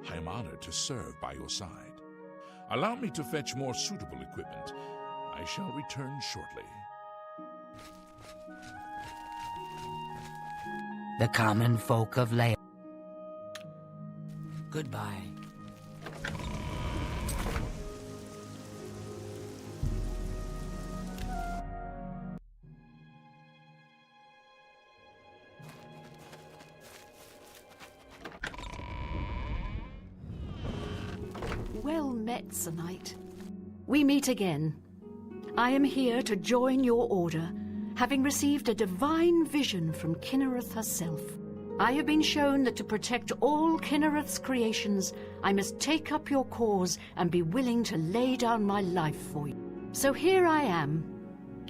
S2: I am honored to serve by your side. Allow me to fetch more suitable equipment. I shall return shortly.
S9: The common folk of Lay. Goodbye.
S8: Well met, Sir Knight. We meet again. I am here to join your order, having received a divine vision from Kinnereth herself. I have been shown that to protect all Kinnereth's creations, I must take up your cause and be willing to lay down my life for you. So here I am.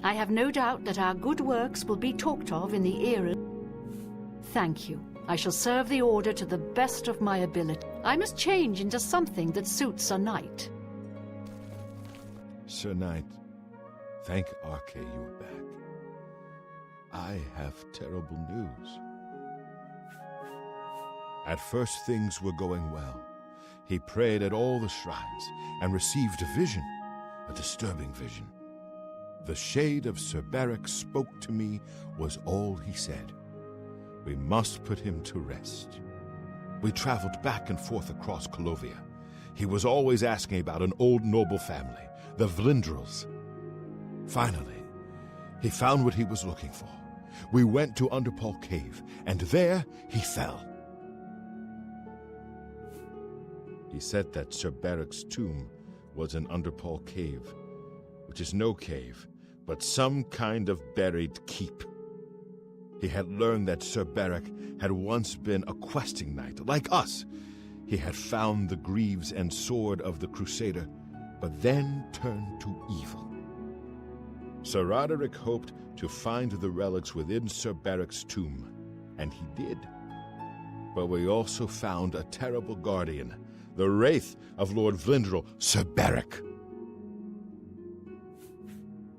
S8: I have no doubt that our good works will be talked of in the era. Thank you. I shall serve the Order to the best of my ability. I must change into something that suits a knight.
S1: Sir Knight, thank Arche you are back. I have terrible news. At first things were going well. He prayed at all the shrines and received a vision, a disturbing vision. The shade of Sir Beric spoke to me was all he said. We must put him to rest. We traveled back and forth across Colovia. He was always asking about an old noble family, the Vlindrels. Finally, he found what he was looking for. We went to Underpaw Cave, and there he fell. He said that Sir Beric's tomb was in Underpaw Cave, which is no cave, but some kind of buried keep. He had learned that Sir Beric had once been a questing knight, like us. He had found the greaves and sword of the Crusader, but then turned to evil. Sir Roderick hoped to find the relics within Sir Beric's tomb, and he did. But we also found a terrible guardian, the wraith of Lord Vlindrel, Sir Beric.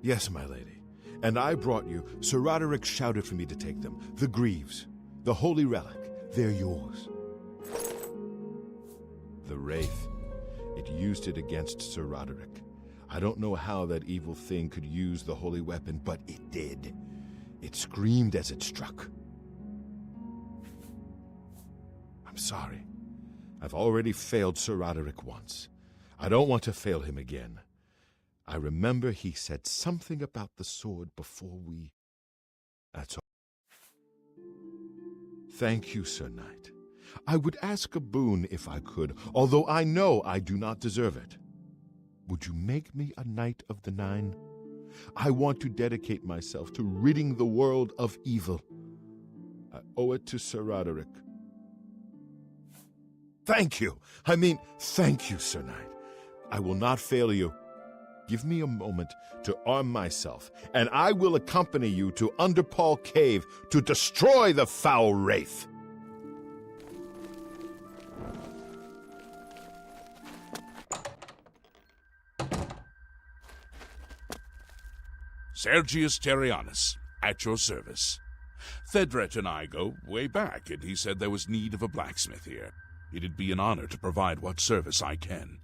S1: Yes, my lady. And I brought you. Sir Roderick shouted for me to take them. The greaves, the holy relic, they're yours. The wraith, it used it against Sir Roderick. I don't know how that evil thing could use the holy weapon, but it did. It screamed as it struck. I'm sorry. I've already failed Sir Roderick once. I don't want to fail him again. I remember he said something about the sword before we... That's all. Thank you, Sir Knight. I would ask a boon if I could, although I know I do not deserve it. Would you make me a Knight of the Nine? I want to dedicate myself to ridding the world of evil. I owe it to Sir Roderick. Thank you. Thank you, Sir Knight. I will not fail you. Give me a moment to arm myself, and I will accompany you to Underpaw Cave to destroy the foul wraith.
S4: Sergius Terrianus, at your service. Thedret and I go way back, and he said there was need of a blacksmith here. It'd be an honor to provide what service I can.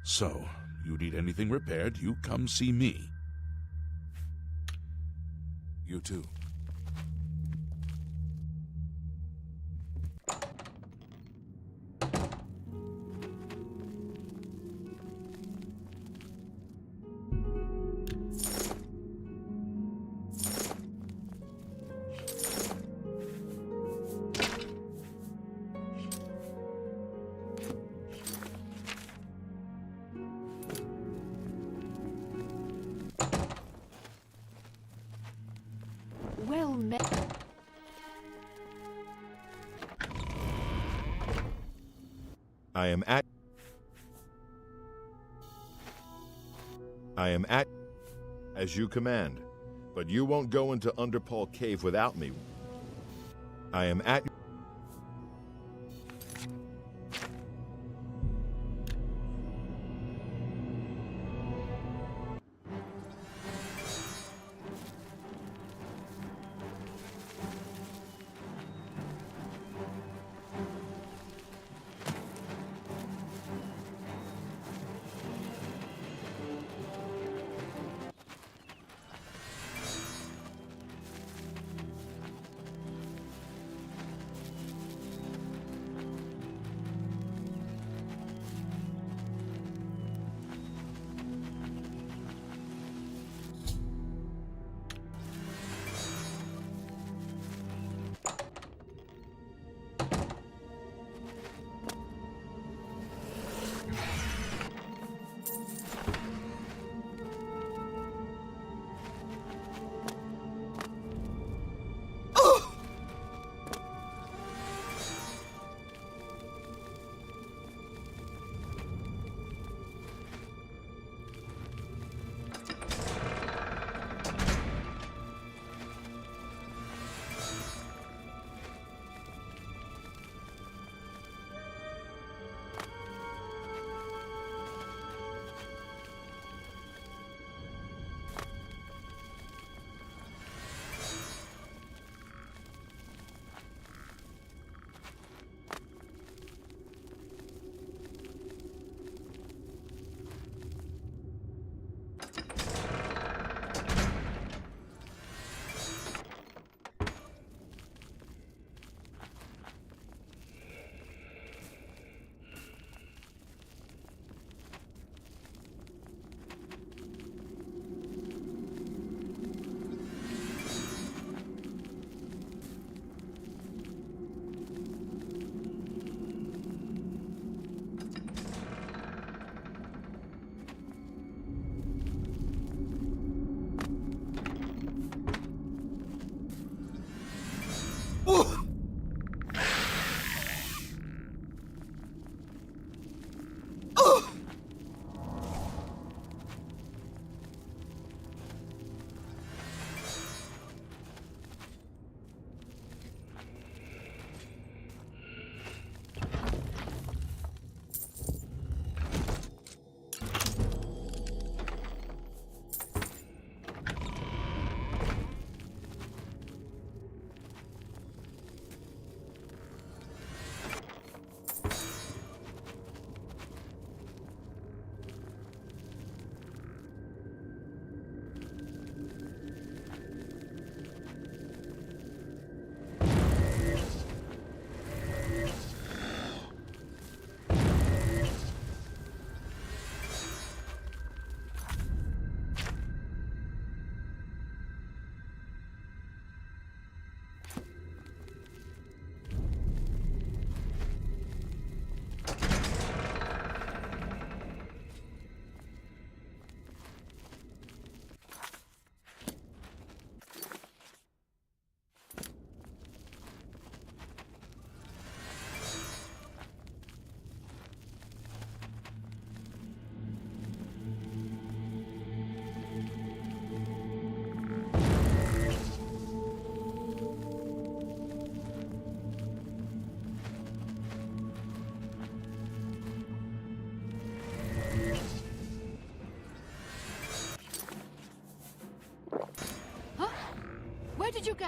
S4: So, you need anything repaired, you come see me. You too.
S8: Well met.
S1: I am at as you command, but you won't go into Underpaw Cave without me. I am at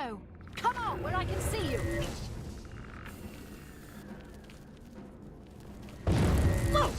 S8: go. Come on, where I can see you. Whoa!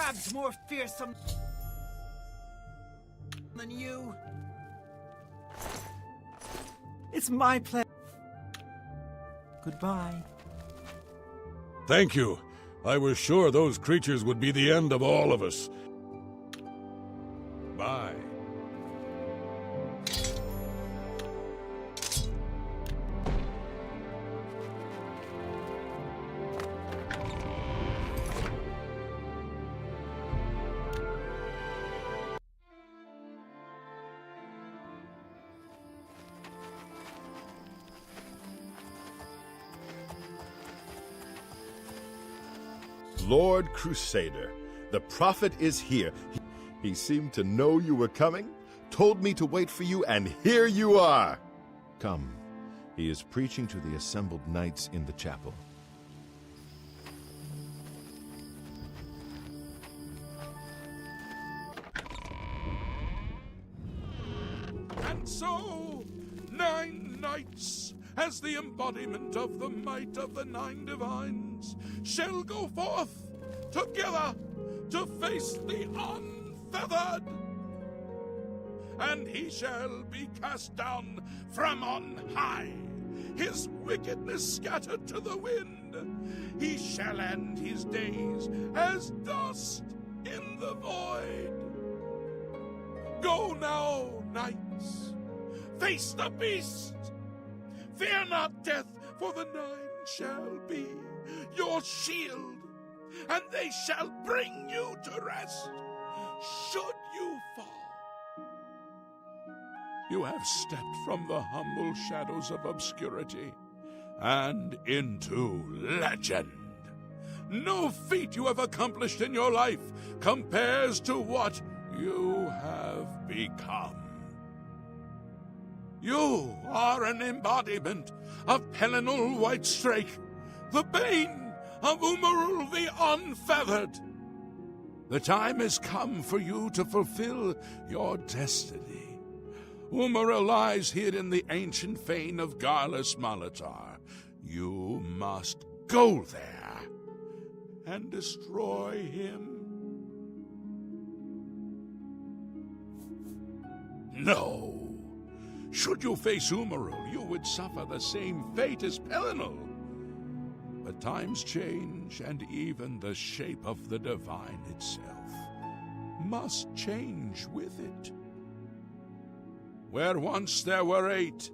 S5: crab's more fearsome than you. It's my pleasure. Goodbye.
S6: Thank you. I was sure those creatures would be the end of all of us. Bye.
S1: Lord Crusader, the prophet is here. He seemed to know you were coming, told me to wait for you, and here you are. Come, he is preaching to the assembled knights in the chapel.
S4: And so, 9 knights, as the embodiment of the might of the 9 divines, shall go forth together to face the unfeathered. And he shall be cast down from on high, his wickedness scattered to the wind. He shall end his days as dust in the void. Go now, knights, face the beast. Fear not death, for the 9 shall be your shield, and they shall bring you to rest, should you fall. You have stepped from the humble shadows of obscurity and into legend. No feat you have accomplished in your life compares to what you have become. You are an embodiment of Pelinal Whitestrake, the bane of Umarul the Unfeathered. The time has come for you to fulfill your destiny. Umarul lies hid in the ancient fane of Garlus Malatar. You must go there and destroy him. No. Should you face Umarul, you would suffer the same fate as Pelinal. But times change, and even the shape of the divine itself must change with it. Where once there were 8,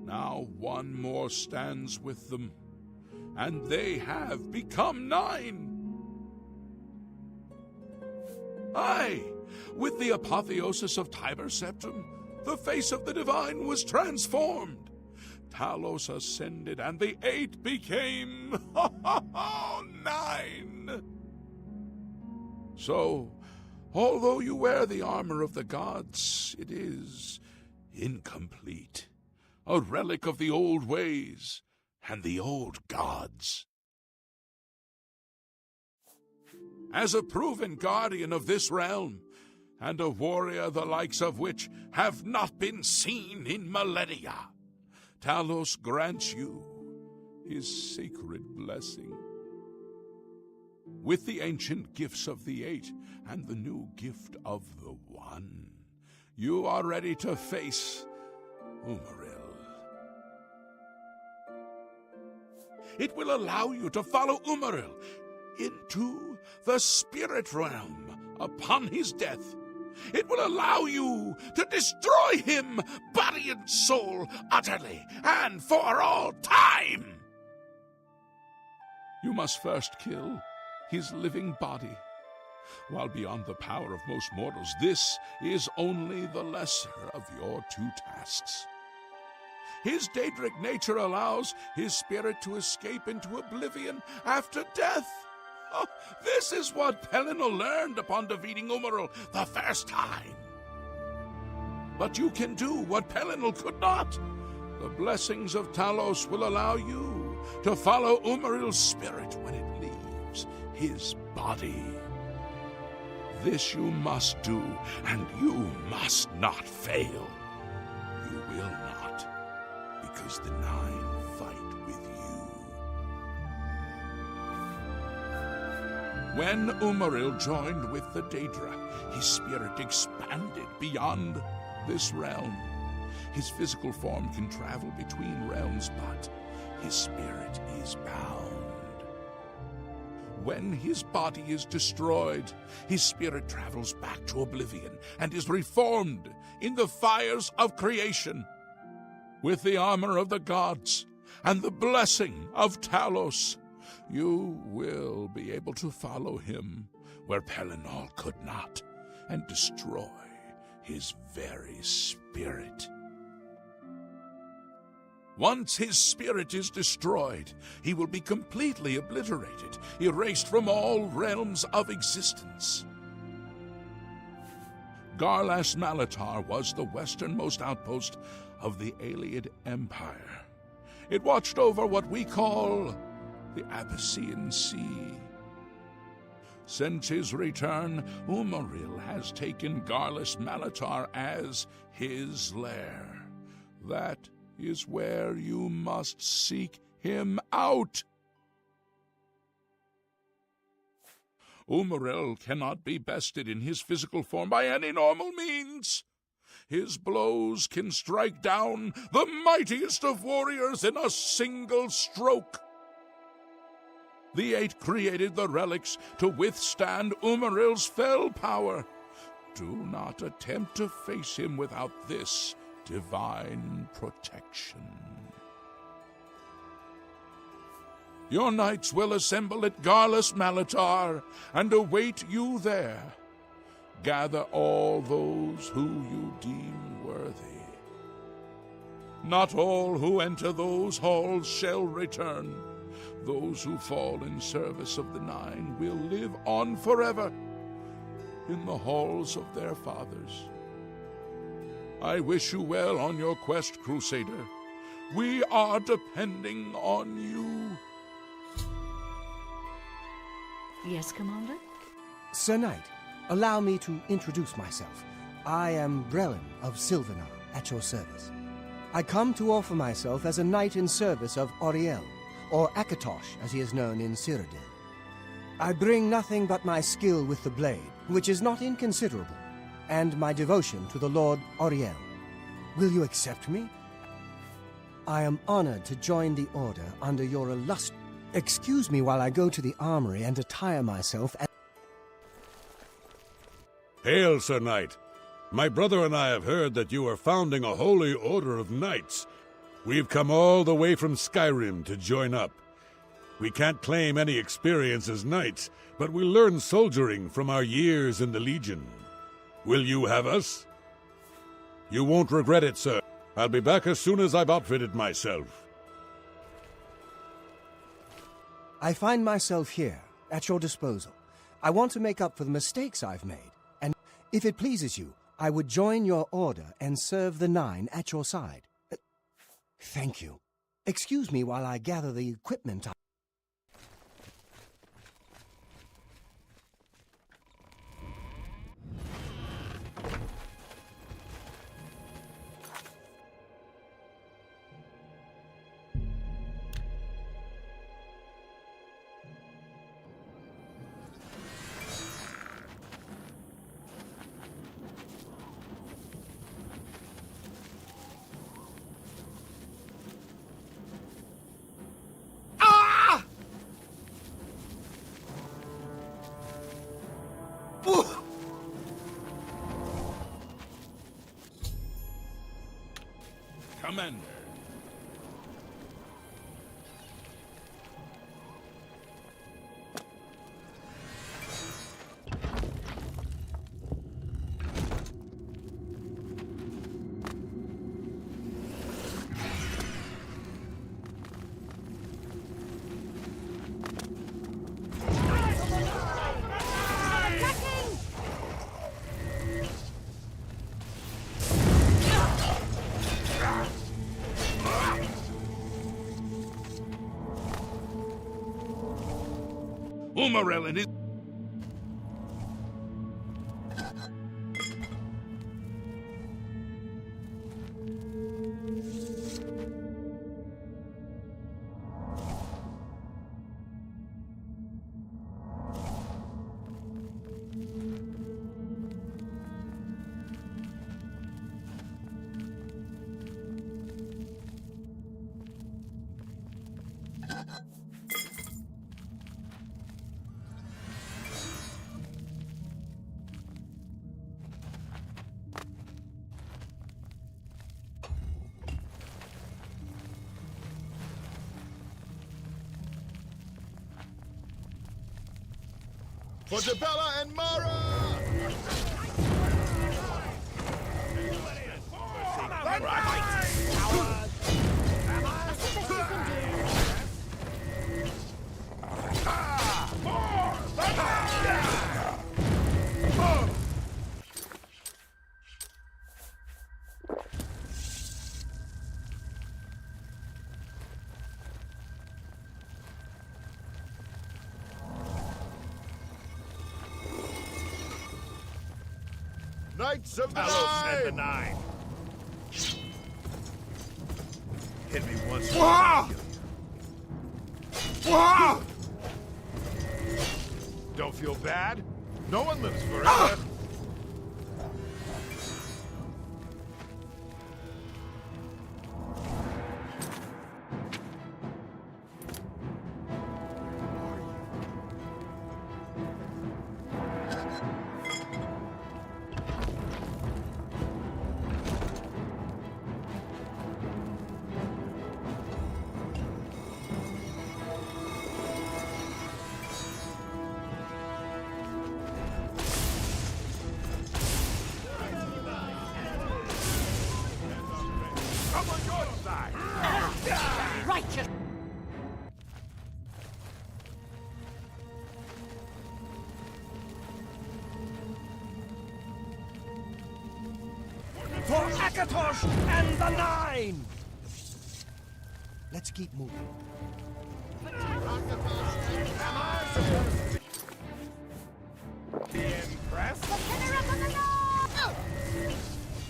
S4: now 1 more stands with them, and they have become 9. Aye, with the apotheosis of Tiber Septim, the face of the divine was transformed. Talos ascended, and the 8 became 9. So, although you wear the armor of the gods, it is incomplete, a relic of the old ways and the old gods. As a proven guardian of this realm, and a warrior the likes of which have not been seen in millennia, Talos grants you his sacred blessing. With the ancient gifts of the 8 and the new gift of the 1, you are ready to face Umaril. It will allow you to follow Umaril into the spirit realm upon his death. It will allow you to destroy him, body and soul, utterly and for all time. You must first kill his living body. While beyond the power of most mortals, this is only the lesser of your 2 tasks. His Daedric nature allows his spirit to escape into oblivion after death. Oh, this is what Pelinal learned upon defeating Umaril the first time. But you can do what Pelinal could not. The blessings of Talos will allow you to follow Umaril's spirit when it leaves his body. This you must do, and you must not fail. You will not, because the 9 fight with you. When Umaril joined with the Daedra, his spirit expanded beyond this realm. His physical form can travel between realms, but his spirit is bound. When his body is destroyed, his spirit travels back to oblivion and is reformed in the fires of creation. With the armor of the gods and the blessing of Talos, you will be able to follow him where Pelennor could not and destroy his very spirit. Once his spirit is destroyed, he will be completely obliterated, erased from all realms of existence. Garlas Malatar was the westernmost outpost of the Aeliad Empire. It watched over what we call the Abyssinian Sea. Since his return, Umaril has taken Garlas Malatar as his lair. That is where you must seek him out. Umaril cannot be bested in his physical form by any normal means. His blows can strike down the mightiest of warriors in a single stroke. The Eight created the relics to withstand Umaril's fell power. Do not attempt to face him without this divine protection. Your knights will assemble at Garlas Malatar and await you there. Gather all those who you deem worthy. Not all who enter those halls shall return. Those who fall in service of the Nine will live on forever in the halls of their fathers. I wish you well on your quest, Crusader. We are depending on you.
S8: Yes, Commander?
S3: Sir Knight, allow me to introduce myself. I am Brelin of Silvenar, at your service. I come to offer myself as a knight in service of Auriel, or Akatosh, as he is known in Cyrodiil. I bring nothing but my skill with the blade, which is not inconsiderable, and my devotion to the Lord Auriel. Will you accept me? I am honored to join the Order under your illustrious... Excuse me while I go to the armory and attire myself and...
S6: Hail, Sir Knight. My brother and I have heard that you are founding a holy order of knights. We've come all the way from Skyrim to join up. We can't claim any experience as knights, but we learn soldiering from our years in the Legion. Will you have us? You won't regret it, sir. I'll be back as soon as I've outfitted myself.
S3: I find myself here, at your disposal. I want to make up for the mistakes I've made, and if it pleases you, I would join your order and serve the Nine at your side. Thank you. Excuse me while I gather the equipment.
S4: Commander. Umaril and his...
S1: For Jabella and Mara! Knights of the
S4: Palos
S1: Nine!
S4: and the Nine.
S1: Hit me once. Don't feel bad. No one lives forever.
S8: Righteous!
S3: For Akatosh and the Nine! Let's keep moving.
S1: The impress?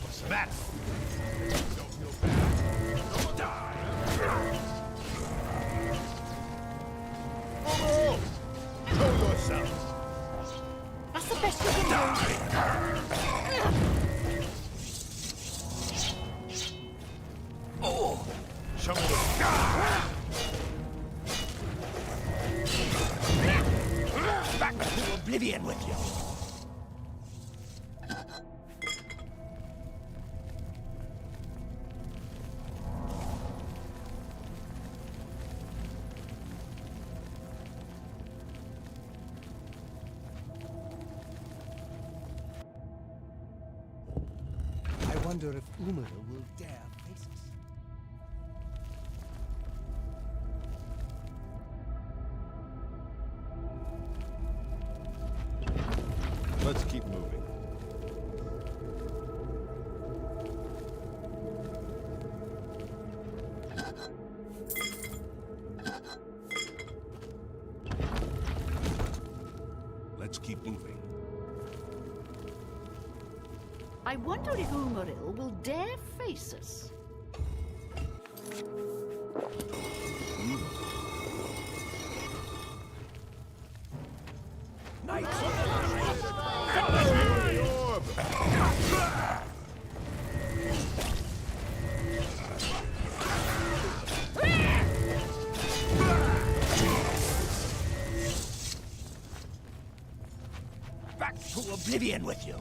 S1: What's the matter? Don't feel bad. Die! Oh, show yourself!
S8: That's the best you can
S1: Oh! Show me the
S3: Back to oblivion with you! I wonder if Umara will dare face us.
S1: Let's keep moving.
S4: Let's keep moving.
S8: I wonder if Umaril will dare face us.
S3: Knights back to oblivion with you!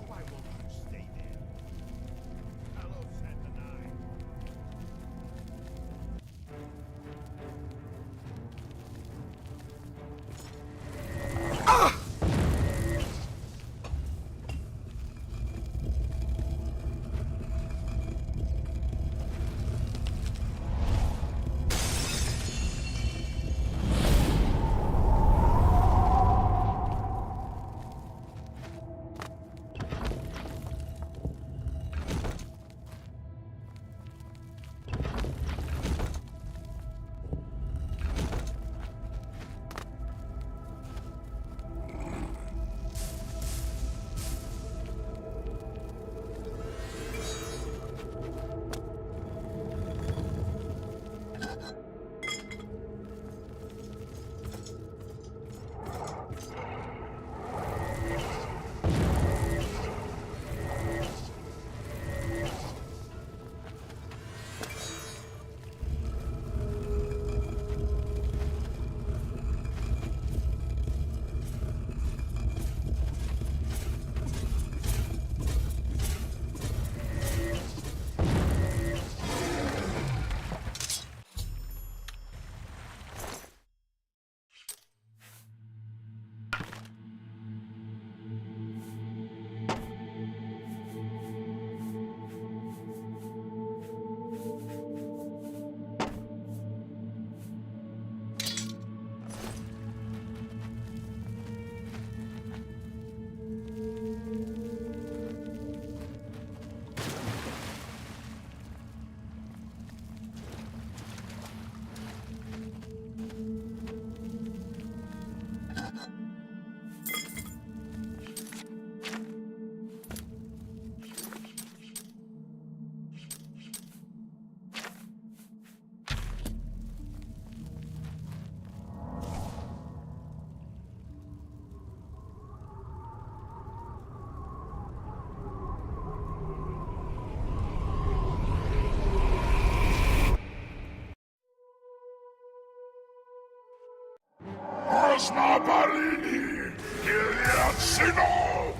S4: Rosma Balini, Gilead Sino!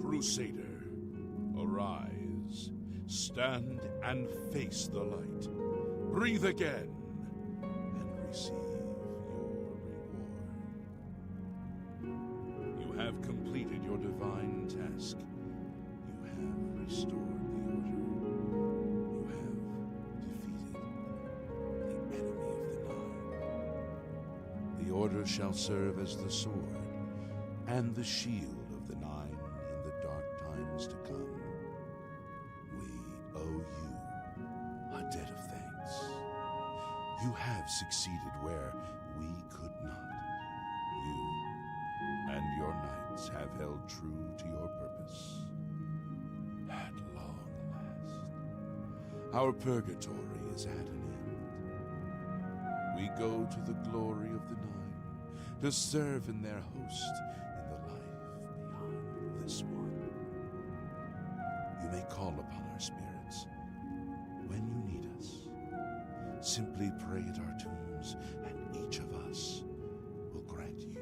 S2: Crusader, arise, stand and face the light. Breathe again and receive your reward. You have completed your divine task. You have restored the order. You have defeated the enemy of the Nine. The order shall serve as the sword and the shield of the Nine in the dark times to come. We owe you a debt of thanks. You have succeeded where we could not. You and your knights have held true to your purpose. At long last, our purgatory is at an end. We go to the glory of the Nine to serve in their host in the life beyond this one. You may call upon our spirits when you need us. Simply pray at our tombs, and each of us will grant you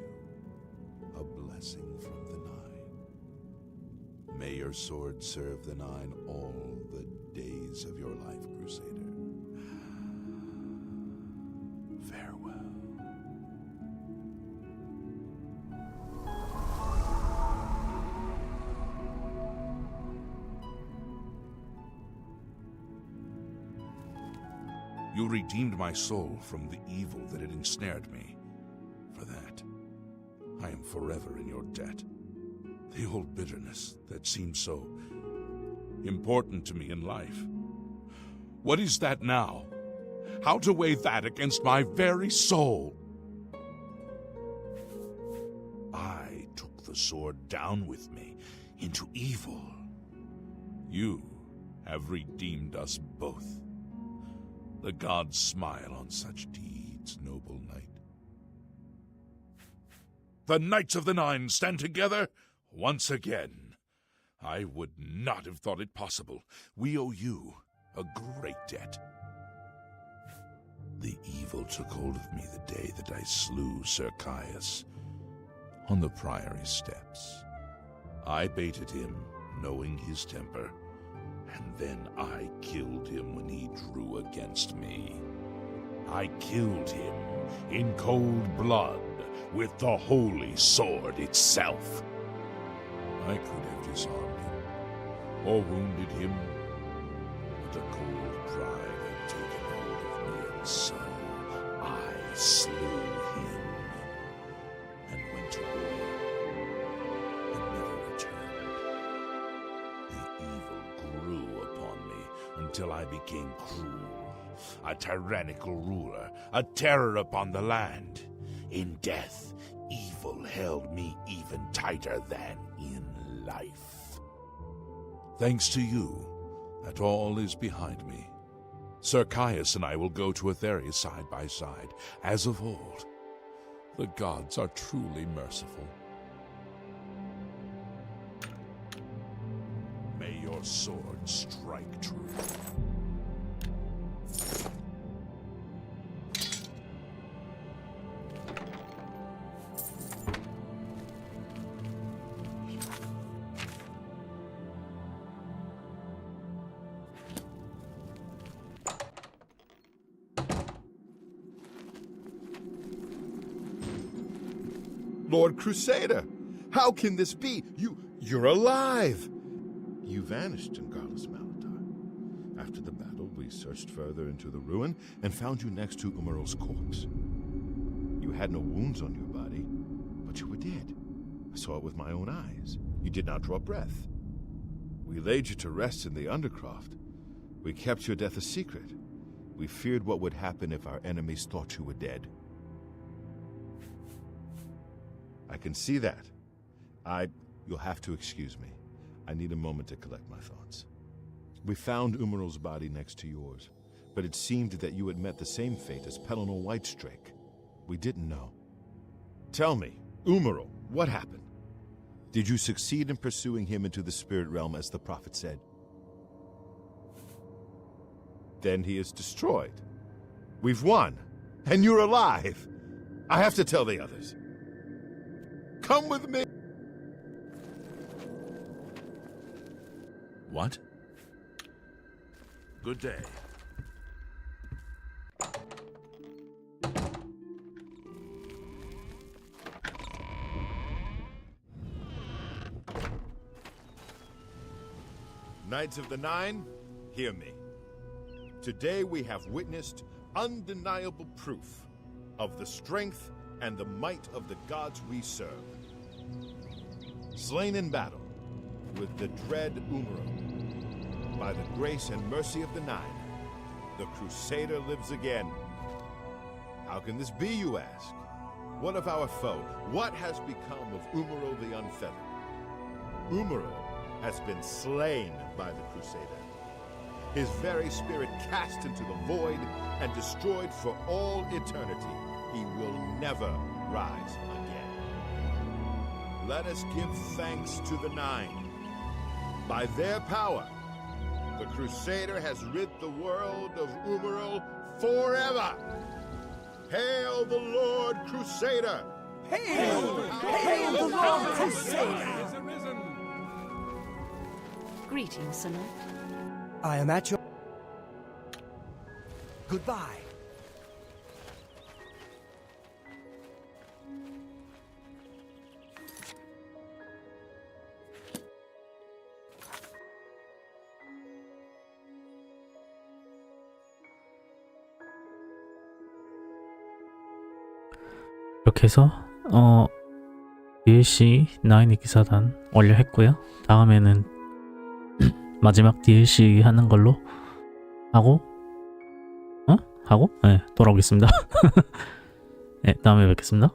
S2: a blessing from the Nine. May your sword serve the Nine all the days of your life, Crusader. Farewell. You redeemed my soul from the evil that had ensnared me. For that, I am forever in your debt. The old bitterness that seemed so important to me in life. What is that now? How to weigh that against my very soul? I took the sword down with me into evil. You have redeemed us both. The gods smile on such deeds, noble knight. The Knights of the Nine stand together once again. I would not have thought it possible. We owe you a great debt. The evil took hold of me the day that I slew Sir Caius on the priory steps. I baited him, knowing his temper, and then I killed him when he drew against me. I killed him in cold blood with the holy sword itself. I could have disarmed him or wounded him, but a cold pride had taken hold of me, and so I slew him and went to war and never returned. The evil grew upon me until I became cruel, a tyrannical ruler, a terror upon the land. In death, evil held me even tighter than in life. Thanks to you, that all is behind me. Sir Caius and I will go to Etheria side by side, as of old. The gods are truly merciful. May your sword strike true.
S1: Lord Crusader, how can this be? You're alive! You vanished in Garlus Malatar. After the battle, we searched further into the ruin and found you next to Umaral's corpse. You had no wounds on your body, but you were dead. I saw it with my own eyes. You did not draw breath. We laid you to rest in the Undercroft. We kept your death a secret. We feared what would happen if our enemies thought you were dead. I can see that. You'll have to excuse me. I need a moment to collect my thoughts. We found Umaral's body next to yours. but it seemed that you had met the same fate as Pelennor Whitestrake. We didn't know. Tell me, Umaril, what happened? Did you succeed in pursuing him into the spirit realm as the prophet said? Then he is destroyed. We've won, and you're alive. I have to tell the others. Come with me.
S2: What?
S4: Good day.
S1: Knights of the Nine, hear me. Today we have witnessed undeniable proof of the strength and the might of the gods we serve. Slain in battle with the dread Umaril, by the grace and mercy of the Nine, the Crusader lives again. How can this be, you ask? What of our foe? What has become of Umaril the Unfeathered? Umaril has been slain by the Crusader. His very spirit cast into the void and destroyed for all eternity. He will never rise again. Let us give thanks to the Nine. By their power, the Crusader has rid the world of Umaril forever. Hail the Lord Crusader!
S5: Hail! Hail the Lord Crusader!
S8: Greetings, Sir Knight.
S3: I am at your... Goodbye.
S10: 이렇게 해서 DLC 나인의 기사단 완료했고요. 다음에는 마지막 DLC 하는 걸로 하고 네, 돌아오겠습니다. 네, 다음에 뵙겠습니다.